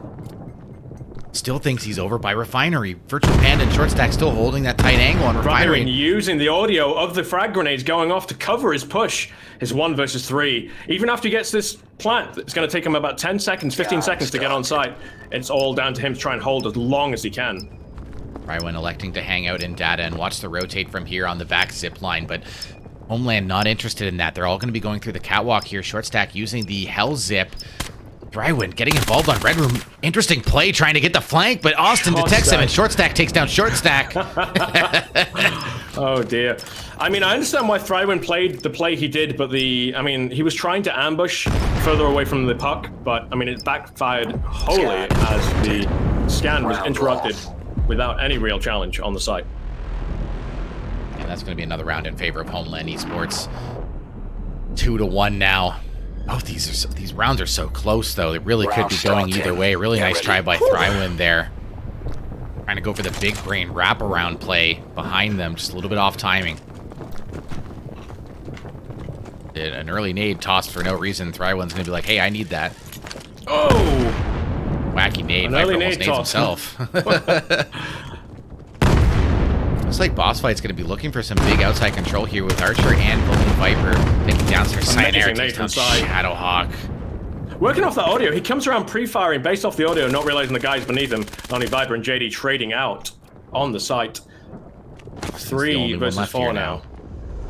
still thinks he's over by Refinery. Virtual Panda and Short Stack still holding that tight angle on Refinery. Using the audio of the frag grenades going off to cover his push. His 1 versus 3. Even after he gets this plant, it's going to take him about 10 seconds, 15 seconds to get on site. It's all down to him to try and hold as long as he can. Thrywin electing to hang out in data and watch the rotate from here on the back zip line, but Homeland not interested in that. They're all going to be going through the catwalk here. Short Stack using the Hell Zip. Thrywin getting involved on Red Room. Interesting play trying to get the flank, but Austin detects him and Short Stack takes down Short Stack. Oh dear. I mean, I understand why Thrywin played the play he did, but he was trying to ambush further away from the puck, but I mean, it backfired wholly as the scan was interrupted without any real challenge on the site. And that's going to be another round in favor of Homeland Esports. 2-1 now. Both these rounds are so close, though. They really could be going either way. Really nice try by Thrywin there. Trying to go for the big brain wraparound play behind them. Just a little bit off timing. Did an early nade tossed for no reason. Thrywin's going to be like, hey, I need that. Oh! Wacky nade. Viper almost nades himself. Looks like Bossfight's going to be looking for some big outside control here with Archer and Viper. Thinking downstairs, Sayonara takes down Shadowhawk. Working off that audio, he comes around pre-firing based off the audio, not realizing the guys beneath him. Only Viper and JD trading out on the site. 3 versus 4 now.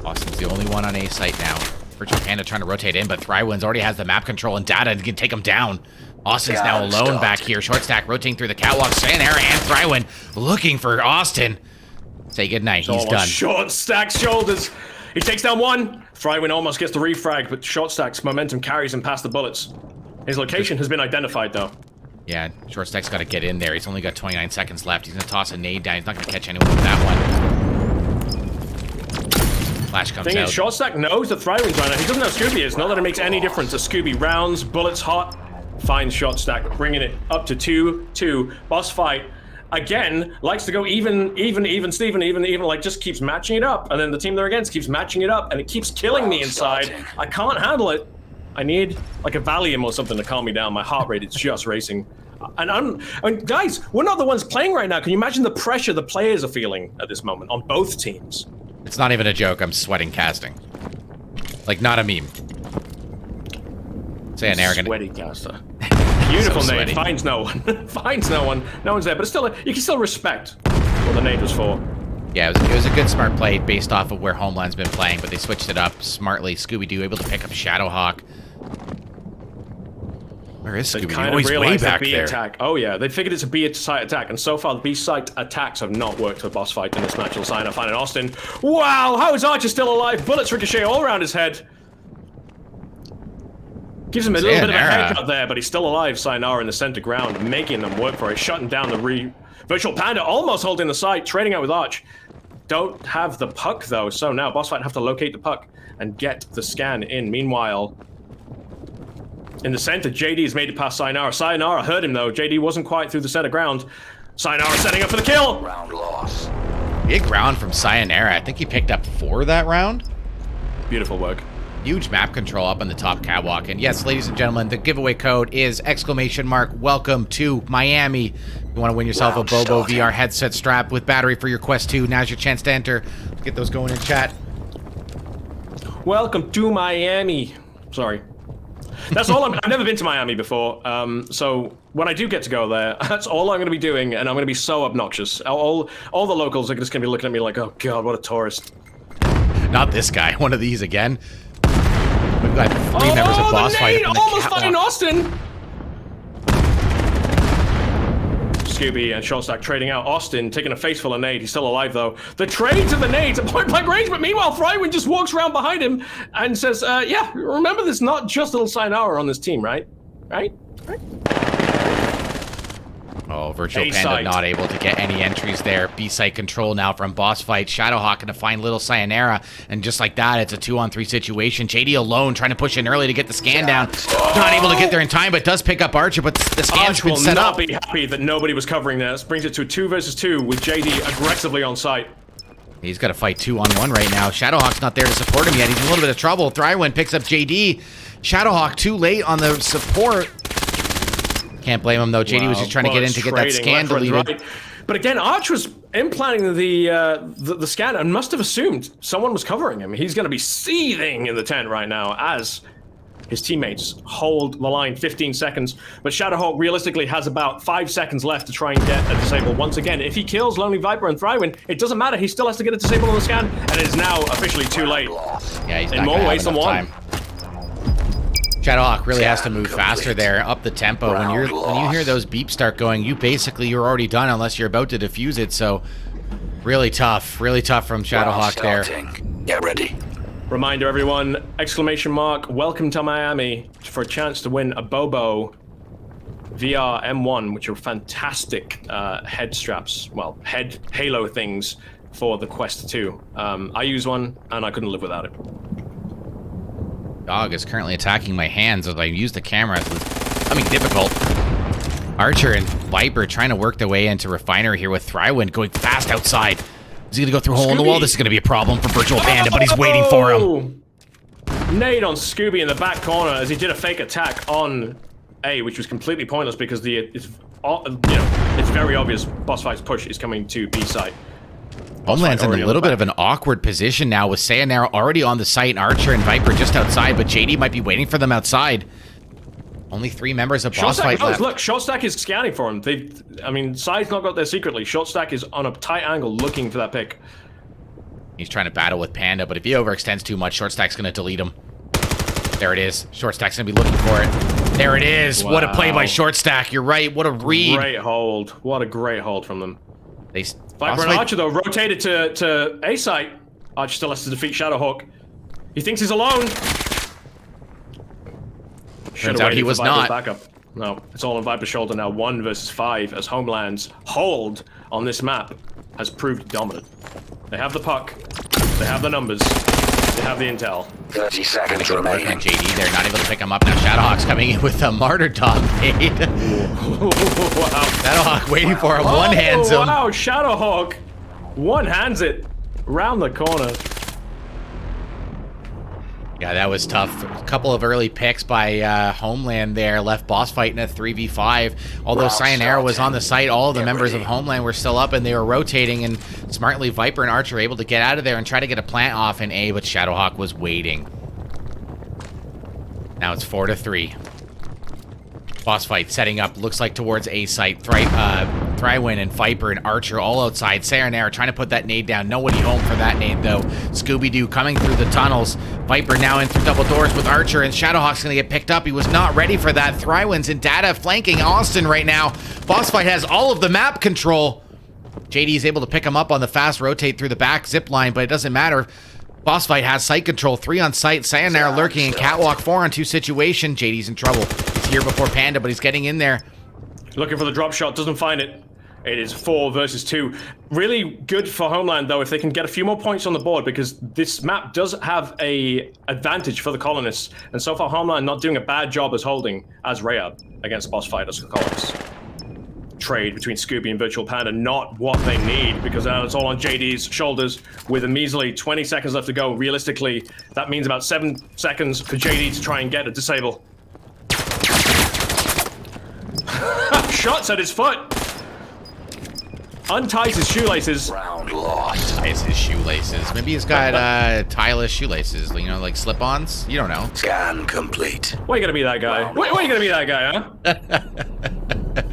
Austin's the only one on A site now. Virtual Panda trying to rotate in, but Thrywin's already has the map control and data to take him down. Austin's now alone back here. Short Stack rotating through the catwalk. Sayonara and Thrywin looking for Austin. Say goodnight. He's done. Short Stack's shoulders. He takes down 1. Thrywin almost gets the refrag, but Short Stack's momentum carries him past the bullets. His location has been identified, though. Yeah, Short Stack's got to get in there. He's only got 29 seconds left. He's going to toss a nade down. He's not going to catch anyone with that one. Flash comes out. Short Stack knows that Thrywin's right now. He doesn't know Scooby is. Not that it makes any difference. A Scooby rounds, bullets hot, finds Short Stack, bringing it up to 2-2. Bossfight again, likes to go even, Steven, even, like just keeps matching it up. And then the team they're against keeps matching it up and it keeps killing me inside. I can't handle it. I need like a Valium or something to calm me down. My heart rate is just racing. And I mean, guys, we're not the ones playing right now. Can you imagine the pressure the players are feeling at this moment on both teams? It's not even a joke. I'm sweating casting. Like, not a meme. Say an arrogant. Sweaty caster. Beautiful So nade. sweaty. Finds no one. Finds no one. No one's there. But still, you can still respect what the nade was for. Yeah, it was a good smart play based off of where Homeland's been playing, but they switched it up smartly. Scooby-Doo able to pick up Shadowhawk. Where is They Scooby-Doo? kind Oh, of he's way realized the back B there. attack. Oh yeah, they figured it's a B site attack, and so far the B site attacks have not worked for Bossfight in this match. You'll sign up finding Austin. Wow, how is Archer still alive? Bullets ricochet all around his head. Gives him a little bit of a haircut there, but he's still alive. Sayonara in the center ground, making them work for it, shutting down the Virtual Panda, almost holding the site, trading out with Arch. Don't have the puck though, so now Bossfight have to locate the puck and get the scan in. Meanwhile, in the center, JD has made it past Sayonara. Sayonara heard him though. JD wasn't quite through the center ground. Sayonara setting up for the kill. Round loss. Big round from Sayonara. I think he picked up 4 that round. Beautiful work. Huge map control up on the top catwalk. And yes, ladies and gentlemen, the giveaway code is ! Welcome to Miami. You want to win yourself a Bobo VR headset strap with battery for your Quest 2. Now's your chance to enter. Let's get those going in chat. Welcome to Miami. Sorry. That's all I've never been to Miami before, so when I do get to go there, that's all I'm going to be doing, and I'm going to be so obnoxious. All the locals are just going to be looking at me like, oh god, what a tourist. Not this guy. One of these again. We've got 3 members of Bossfight up on the almost catwalk. fighting Austin! Scooby and Shortstack trading out. Austin taking a face full of nade. He's still alive though. The trade to the nades at point blank range, but meanwhile Frywin just walks around behind him and says, yeah, remember there's not just little Sayonara on this team, right? Right? Oh, Virtual A Panda site. not able to get any entries there. B-site control now from Bossfight. Shadowhawk gonna find little Sayonara, and just like that, it's a 2-on-3 situation. JD alone trying to push in early to get the scan down. Not able to get there in time, but does pick up Archer, but the scan's Arch been will set not up. be happy that nobody was covering this. Brings it to a 2 versus 2 with JD aggressively on site. He's got to fight 2-on-1 right now. Shadowhawk's not there to support him yet. He's in a little bit of trouble. Thrywin picks up JD. Shadowhawk too late on the support. Can't blame him though. JD was just trying to get in to get that scan deleted. Right. But again, Arch was implanting the scan and must have assumed someone was covering him. He's going to be seething in the tent right now as his teammates hold the line 15 seconds. But Shadowhawk realistically has about 5 seconds left to try and get a disable once again. If he kills Lonely Viper and Thrywin, it doesn't matter. He still has to get a disable on the scan, and it is now officially too late. Yeah, he's In not more gonna have ways than enough one. time. Shadowhawk really has to move faster there, up the tempo. When you hear those beeps start going, you're already done unless you're about to defuse it. So really tough from Shadowhawk there. Get ready. Reminder, everyone, ! Welcome to Miami for a chance to win a Bobo VR M1, which are fantastic head straps, well, head halo things for the Quest 2. I use one, and I couldn't live without it. Dog is currently attacking my hands as I use the camera. It's becoming difficult. Archer and Viper trying to work their way into Refinery here with Thrywin going fast outside. Is he going to go through a hole in the wall? This is going to be a problem for Virtual Panda, but he's waiting for him. Nade on Scooby in the back corner as he did a fake attack on A, which was completely pointless because it's very obvious Bossfight's push is coming to B site. Homeland's in a little bit of an awkward position now with Sayonara already on the site, and Archer and Viper just outside, but JD might be waiting for them outside. Only 3 members of Bossfight left. Look, Shortstack is scanning for him. Side's not got there secretly. Shortstack is on a tight angle looking for that pick. He's trying to battle with Panda, but if he overextends too much, Shortstack's going to delete him. There it is. Shortstack's going to be looking for it. There it is. Wow. What a play by Shortstack. You're right. What a read. Great hold. What a great hold from them. Viper and Bossfight... Archer, though, rotated to A site. Archer still has to defeat Shadowhawk. He thinks he's alone. Turns out he was not. Backup. No, it's all on Viper's shoulder now. 1 versus 5 as Homeland's hold on this map has proved dominant. They have the puck. They have the numbers. They have the intel. 30 seconds Good work on remaining. JD. They're not able to pick him up now. Shadowhawk's coming in with a martyrdom nade. Wow. Shadowhawk waiting for him. One hands him. Wow, Shadowhawk one hands it round the corner. Yeah, that was tough. A couple of early picks by Homeland there left Bossfight in a 3v5. Although Round Sayonara was starting. on the site, all of the Get members ready. of Homeland were still up and they were rotating, and smartly Viper and Archer were able to get out of there and try to get a plant off in A, but Shadowhawk was waiting. Now it's 4-3. Bossfight setting up, looks like towards A site. Thrywin and Viper and Archer all outside. Sayonara trying to put that nade down. Nobody home for that nade though. Scooby-Doo coming through the tunnels. Viper now in through double doors with Archer, and Shadowhawk's gonna get picked up. He was not ready for that. Thrywin's in data flanking Austin right now. Bossfight has all of the map control. JD is able to pick him up on the fast rotate through the back zip line, but it doesn't matter. Bossfight has site control, 3 on site. Sayonara lurking in catwalk, 4 on 2 situation. JD's in trouble. He's here before Panda, but he's getting in there. Looking for the drop shot, doesn't find it. It is 4 versus 2. Really good for Homeland though if they can get a few more points on the board, because this map does have a advantage for the colonists, and so far Homeland not doing a bad job as holding as Rayab against Bossfight as the colonists. Trade between Scooby and Virtual Panda, not what they need, because now it's all on JD's shoulders with a measly 20 seconds left to go. Realistically, that means about 7 seconds for JD to try and get a disable. Shots at his foot. Unties his shoelaces. Round lost. Ties his shoelaces. Maybe he's got tieless shoelaces, you know, like slip-ons. You don't know. Scan complete. Why you gonna be that guy? Why you gonna be that guy, huh?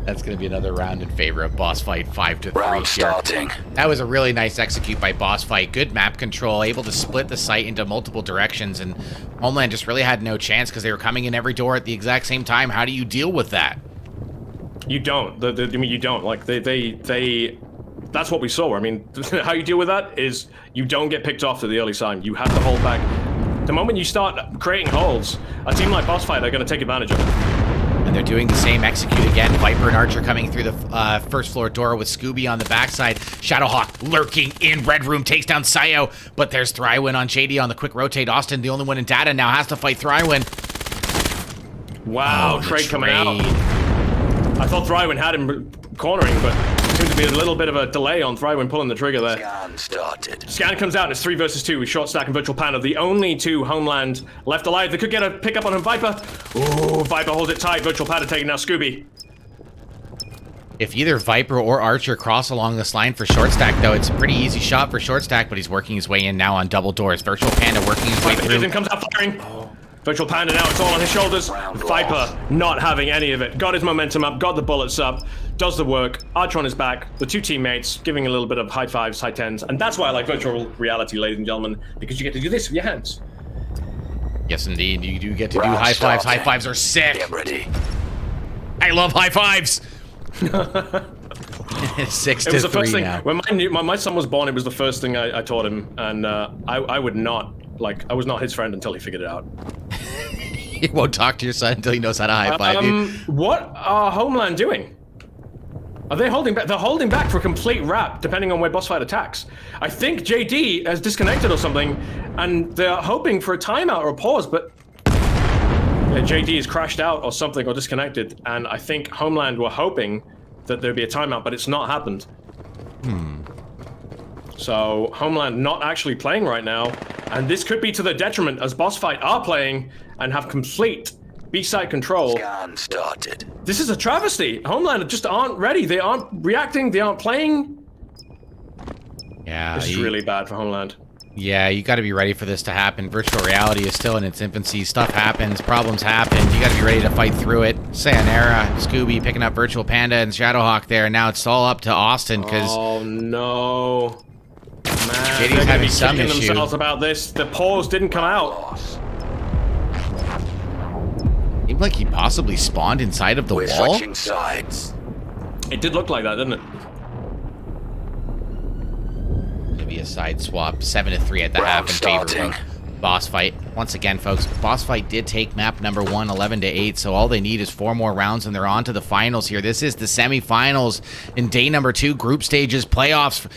That's going to be another round in favor of Bossfight, 5-3 Round here. starting. That was a really nice execute by Bossfight. Good map control, able to split the site into multiple directions, and Homeland just really had no chance because they were coming in every door at the exact same time. How do you deal with that? You don't. I mean, you don't. Like, they that's what we saw. I mean, how you deal with that is you don't get picked off to the early sign. You have to hold back. The moment you start creating holes, a team like Bossfight are going to take advantage of it. And they're doing the same execute again. Viper and Archer coming through the first floor door with Scooby on the backside. Shadowhawk lurking in Red Room, takes down Sayo, but there's Thrywin on JD on the quick rotate. Austin, the only one in data now, has to fight Thrywin. Wow, Oh, the trade coming out. trade. I thought Thrywin had him cornering, but seems to be a little bit of a delay on Thrywin pulling the trigger there. Scan started. Scan comes out and it's 3 versus 2 with Short Stack and Virtual Panda, the only 2 Homeland left alive. They could get a pickup on him. Viper. Ooh, Viper holds it tight. Virtual Panda taking out Scooby. If either Viper or Archer cross along this line for Short Stack, though, it's a pretty easy shot for Short Stack, but he's working his way in now on double doors. Virtual Panda working his way Viper through. hits him, comes out firing. Virtual Panda now, it's all on his shoulders. Viper not having any of it. Got his momentum up, got the bullets up, does the work. Archer on his back, the 2 teammates giving a little bit of high fives, high tens. And that's why I like virtual reality, ladies and gentlemen, because you get to do this with your hands. Yes, indeed. You do get to do Round high fives. starting. High fives are sick. Get ready. I love high fives. 6 It to was the 3 first thing, now. when my son was born, it was the first thing I taught him. And I would not, like, I was not his friend until he figured it out. You won't talk to your son until he knows how to high five you. What are Homeland doing? Are they holding back? They're holding back for a complete wrap, depending on where Bossfight attacks. I think JD has disconnected or something, and they're hoping for a timeout or a pause, but yeah, JD has crashed out or something or disconnected, and I think Homeland were hoping that there'd be a timeout, but it's not happened. So Homeland not actually playing right now, and this could be to their detriment as Bossfight are playing and have complete B-side control. Scan started. This is a travesty. Homeland just aren't ready. They aren't reacting. They aren't playing. Yeah, This is really bad for Homeland. yeah, you got to be ready for this to happen. Virtual reality is still in its infancy. Stuff happens, problems happen. You got to be ready to fight through it. Sayonara, Scooby picking up Virtual Panda and Shadowhawk there. Now it's all up to Austin because Oh no. Man, JD's they're gonna having be some kicking issue. themselves about this. The pause didn't come out. Loss. seemed like he possibly spawned inside of the We're wall. switching sides. It did look like that, didn't it? Maybe a side swap. 7 to 3 at the half in favor starting. of Bossfight. Once again, folks, Bossfight did take map number 1, 11 to 8. So all they need is 4 more rounds, and they're on to the finals here. This is the semifinals in day number 2, group stages, playoffs.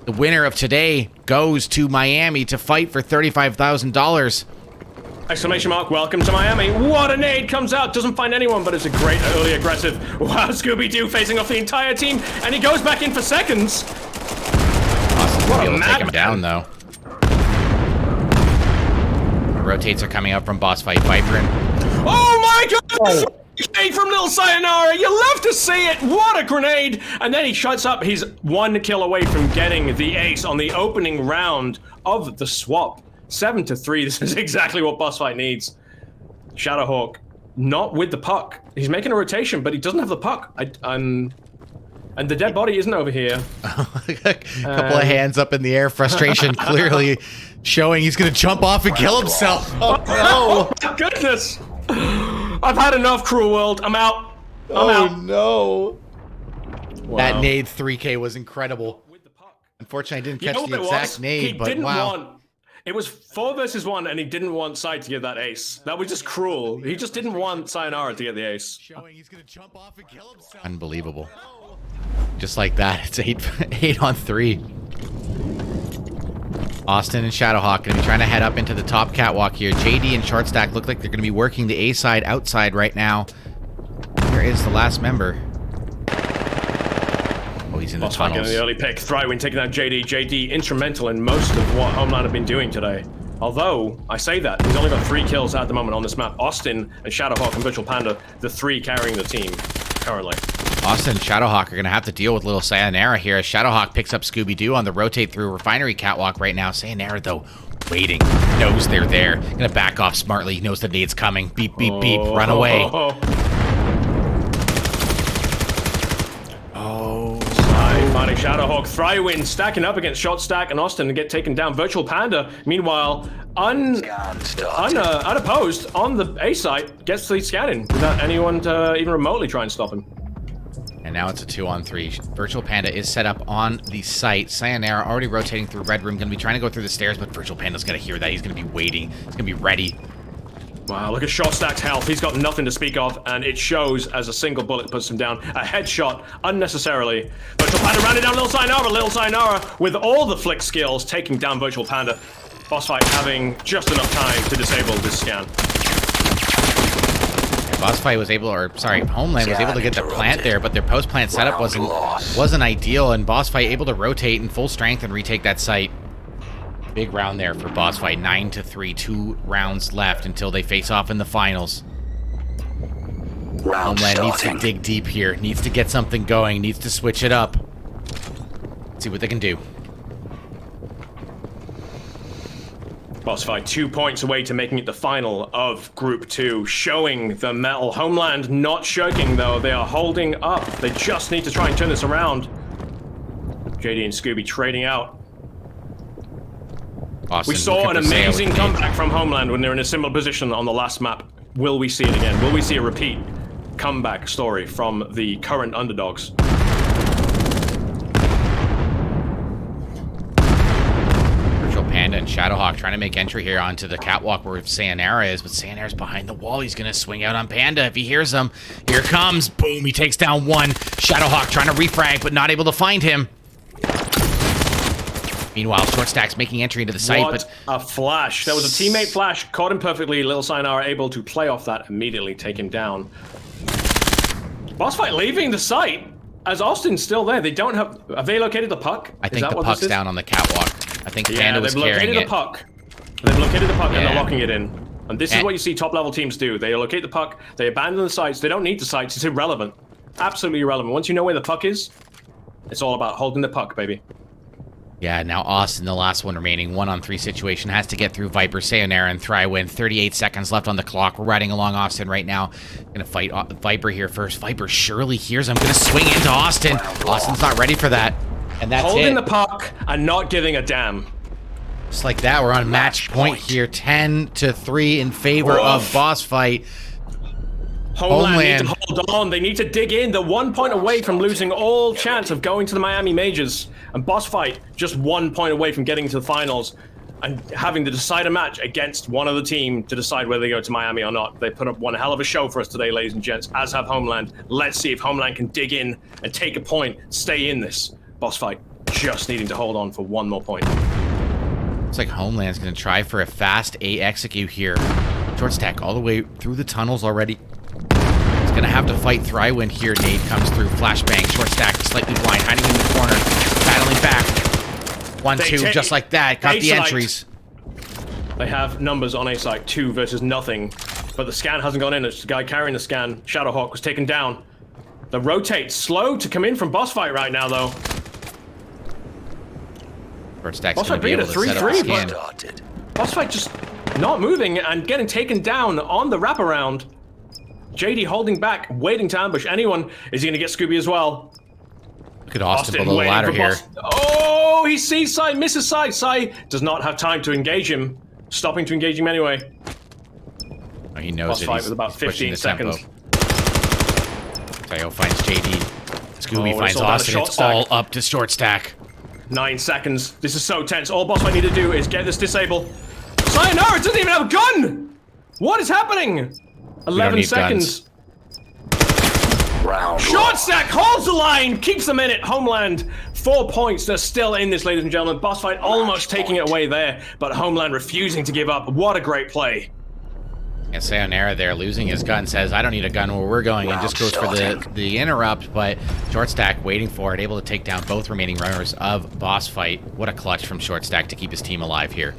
The winner of today goes to Miami to fight for $35,000. Exclamation mark, welcome to Miami. What a nade comes out, doesn't find anyone, but it's a great early aggressive. Wow, Scooby-Doo facing off the entire team, and he goes back in for seconds. Austin's gonna be able to take him down, though. Rotates are coming up from Bossfight. Viper in. Oh my god! Grenade from Little Sayonara, you love to see it! What a grenade! And then he shuts up, he's 1 kill away from getting the ace on the opening round of the swap. 7-3, this is exactly what Bossfight needs. Shadowhawk, not with the puck. He's making a rotation, but he doesn't have the puck. And the dead body isn't over here. A couple of hands up in the air, frustration clearly showing he's gonna jump off and kill himself. Oh no! Oh my goodness! I've had enough, Cruel World. I'm out. I'm out. No! Wow. That nade 3K was incredible. Unfortunately, I didn't catch the exact nade, but wow. It was 4 versus 1, and he didn't want Sai to get that ace. That was just cruel. He just didn't want Sayonara to get the ace. Showing he's gonna jump off and kill himself. Unbelievable. Just like that, it's 8 on 3. Austin and Shadowhawk gonna be trying to head up into the top catwalk here. JD and Shortstack look like they're gonna be working the A side outside right now. Where is the last member? Oh, he's in the tunnels. Getting the early pick. Thrywin taking out JD. JD instrumental in most of what Homeland have been doing today. Although, I say that, he's only got 3 kills at the moment on this map. Austin and Shadowhawk and Virtual Panda, the 3 carrying the team currently. Austin and Shadowhawk are going to have to deal with little Sayonara here as Shadowhawk picks up Scooby-Doo on the rotate through refinery catwalk right now. Sayonara, though, waiting. Knows they're there. Going to back off smartly. He knows the nade's coming. Beep, beep, beep. Run away. Finding Shadowhawk, Thrywin stacking up against Shotstack and Austin and get taken down. Virtual Panda, meanwhile, unopposed on the A site, gets the scanning without anyone to even remotely try and stop him. And now it's a 2 on 3. Virtual Panda is set up on the site. Sayonara already rotating through Red Room, going to be trying to go through the stairs, but Virtual Panda's going to hear that. He's going to be waiting. He's going to be ready. Wow, look at Shotstack's health. He's got nothing to speak of, and it shows as a single bullet puts him down. A headshot, unnecessarily. Virtual Panda rounded down Little Sayonara. Little Sayonara, with all the flick skills, taking down Virtual Panda. Bossfight having just enough time to disable this scan. Bossfight was able, Homeland was able to get the plant there, but their post-plant setup wasn't ideal, and Bossfight able to rotate in full strength and retake that site. Big round there for Bossfight, 9-3, 2 rounds left until they face off in the finals. Homeland needs to dig deep here, needs to get something going, needs to switch it up. Let's see what they can do. Bossfight 2 points away to making it the final of Group 2, showing the metal. Homeland not shirking though, they are holding up. They just need to try and turn this around. JD and Scooby trading out. Austin, we saw an amazing comeback from Homeland when they're in a similar position on the last map. Will we see it again? Will we see a repeat comeback story from the current underdogs? Virtual Panda and Shadowhawk trying to make entry here onto the catwalk where Sayonara is, but Sayonara's behind the wall. He's going to swing out on Panda if he hears him. Here comes. Boom, he takes down one. Shadowhawk trying to refrag, but not able to find him. Meanwhile, Shortstack's making entry into the site, what a flash. There was a teammate flash, caught him perfectly. Little Sayonara able to play off that, immediately take him down. Bossfight leaving the site as Austin's still there. They don't have they located the puck? I think the puck's down on the catwalk. I think Panda was carrying it. They've located the puck. They've located the puck and they're locking it in. And this is what you see top level teams do. They locate the puck, they abandon the sites. They don't need the sites, it's irrelevant. Absolutely irrelevant. Once you know where the puck is, it's all about holding the puck, baby. Yeah, now Austin, the last one remaining, 1 on 3 situation, has to get through Viper, Sayonara, and Thrywin. 38 seconds left on the clock. We're riding along Austin right now. Gonna fight Viper here first. Viper surely hears him. Gonna swing into Austin. Austin's not ready for that. And that's holding the puck and not giving a damn. Just like that, we're on match point here. 10-3 in favor of Bossfight. Homeland need to hold on. They need to dig in. They're 1 point away from losing all chance of going to the Miami Majors. And Bossfight just 1 point away from getting to the finals and having to decide a match against one other team to decide whether they go to Miami or not. They put up one hell of a show for us today, ladies and gents, as have Homeland. Let's see if Homeland can dig in and take a point, stay in this. Bossfight. just needing to hold on for one more point. Looks like Homeland's going to try for a fast A execute here. Short stack all the way through the tunnels already. He's going to have to fight Thrywind here. Nade comes through. Flashbang. Short stack slightly blind. Hiding in the corner. Battling back. 1-2 just like that. Got the entries. They have numbers on A site. 2 versus nothing. But the scan hasn't gone in. It's the guy carrying the scan. Shadowhawk was taken down. The rotate slow to come in from Bossfight right now, though. Short stack's going to be able to set up the scan. Bossfight just not moving and getting taken down on the wraparound. JD holding back, waiting to ambush anyone. Is he going to get Scooby as well? Look at Austin below the ladder here. Oh, he sees Sai, misses Sai. Sai does not have time to engage him. Stopping to engage him anyway. Oh, he knows it. He's with about 15 seconds. Tayo finds JD. Scooby finds Austin. It's all up to short stack. 9 seconds. This is so tense. All Bossfight need to do is get this disabled. Sayonara doesn't even have a gun! What is happening? 11 seconds. Short stack holds the line, keeps them in it. Homeland, 4 points. They're still in this, ladies and gentlemen. Bossfight almost taking it away there, but Homeland refusing to give up. What a great play. And Sayonara there losing his gun says, I don't need a gun where we're going, and just goes for the interrupt, but Short Stack waiting for it, able to take down both remaining runners of Bossfight. What a clutch from Short Stack to keep his team alive here.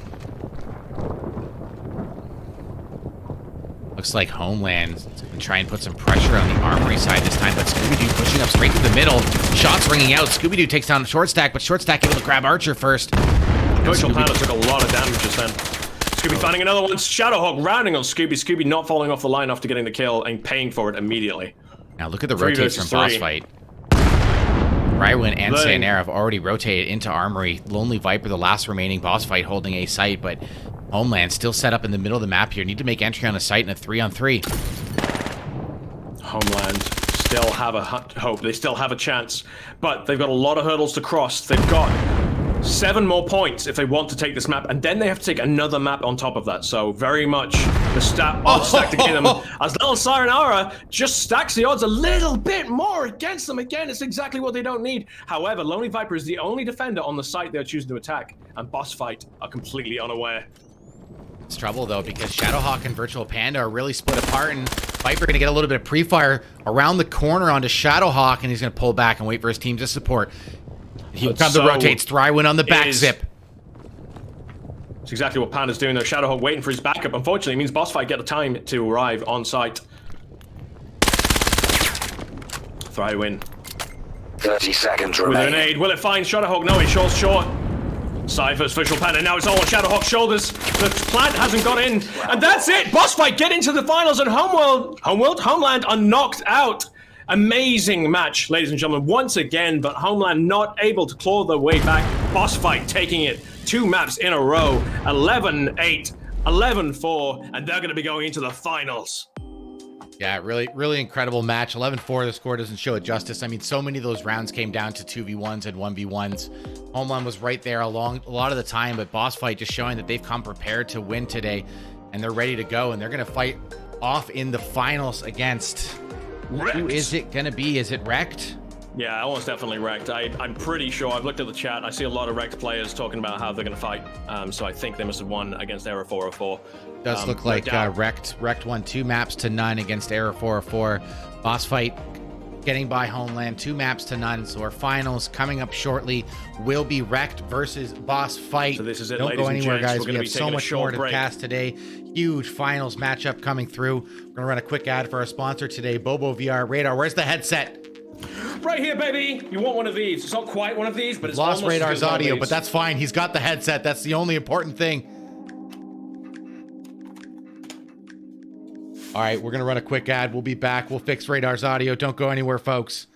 Looks like Homeland's gonna try and put some pressure on the armory side this time, but Scooby-Doo pushing up straight to the middle. Shots ringing out. Scooby-Doo takes down Short Stack, but Short Stack able to grab Archer first. Virtual Panda took a lot of damage just then. Scooby finding another one. Shadowhawk rounding on Scooby. Scooby not falling off the line after getting the kill and paying for it immediately. Now look at the rotates from Bossfight. Thrywind and Sayonara have already rotated into Armory. Lonely Viper, the last remaining Bossfight, holding a site, but Homeland still set up in the middle of the map here. Need to make entry on a site in a 3-on-3. Homeland still have a hope. They still have a chance, but they've got a lot of hurdles to cross. They've got 7 more points if they want to take this map, and then they have to take another map on top of that. So very much the odds stacked against them. As little Sayonara just stacks the odds a little bit more against them. Again, it's exactly what they don't need. However, Lonely Viper is the only defender on the site they're choosing to attack, and Bossfight are completely unaware. It's trouble though, because Shadowhawk and Virtual Panda are really split apart, and Viper gonna get a little bit of pre-fire around the corner onto Shadowhawk, and he's gonna pull back and wait for his team to support. Here comes the rotates. Thrywind on the back zip. It's exactly what Panda's doing though. Shadowhawk waiting for his backup. Unfortunately, it means Bossfight get the time to arrive on site. Thrywind. 30 seconds with remaining. a grenade. Will it find Shadowhawk? No, it falls short. Cypher's Virtual Panda. Now it's all on Shadowhawk's shoulders. The plant hasn't got in. And that's it. Bossfight get into the finals, and Homeland are knocked out. Amazing match, ladies and gentlemen, once again, but Homeland not able to claw their way back. Bossfight taking it 2 maps in a row, 11-8, 11-4, and they're going to be going into the finals. Yeah, really incredible match. 11-4, the score doesn't show it justice. I mean, so many of those rounds came down to 2v1s and 1v1s. Homeland was right there a lot of the time, but Bossfight just showing that they've come prepared to win today, and they're ready to go, and they're going to fight off in the finals against... Who is it gonna be? Is it Wrecked? Yeah, almost definitely Wrecked. I'm pretty sure. I've looked at the chat. I see a lot of Wrecked players talking about how they're gonna fight. So I think they must have won against Error 404. Does look like Wrecked won 2 maps to none against Error 404. Bossfight getting by Homeland 2 maps to none. So our finals coming up shortly will be Wrecked versus Bossfight. So this is it. Don't go anywhere, guys. We have so much more to cast today. Huge finals matchup coming through. We're gonna run a quick ad for our sponsor today, Bobo VR Radar. Where's the headset? Right here, baby. You want one of these? It's not quite one of these, but it's lost almost Radar's audio, but that's fine. He's got the headset. That's the only important thing. All right, we're gonna run a quick ad. We'll be back. We'll fix Radar's audio. Don't go anywhere, folks.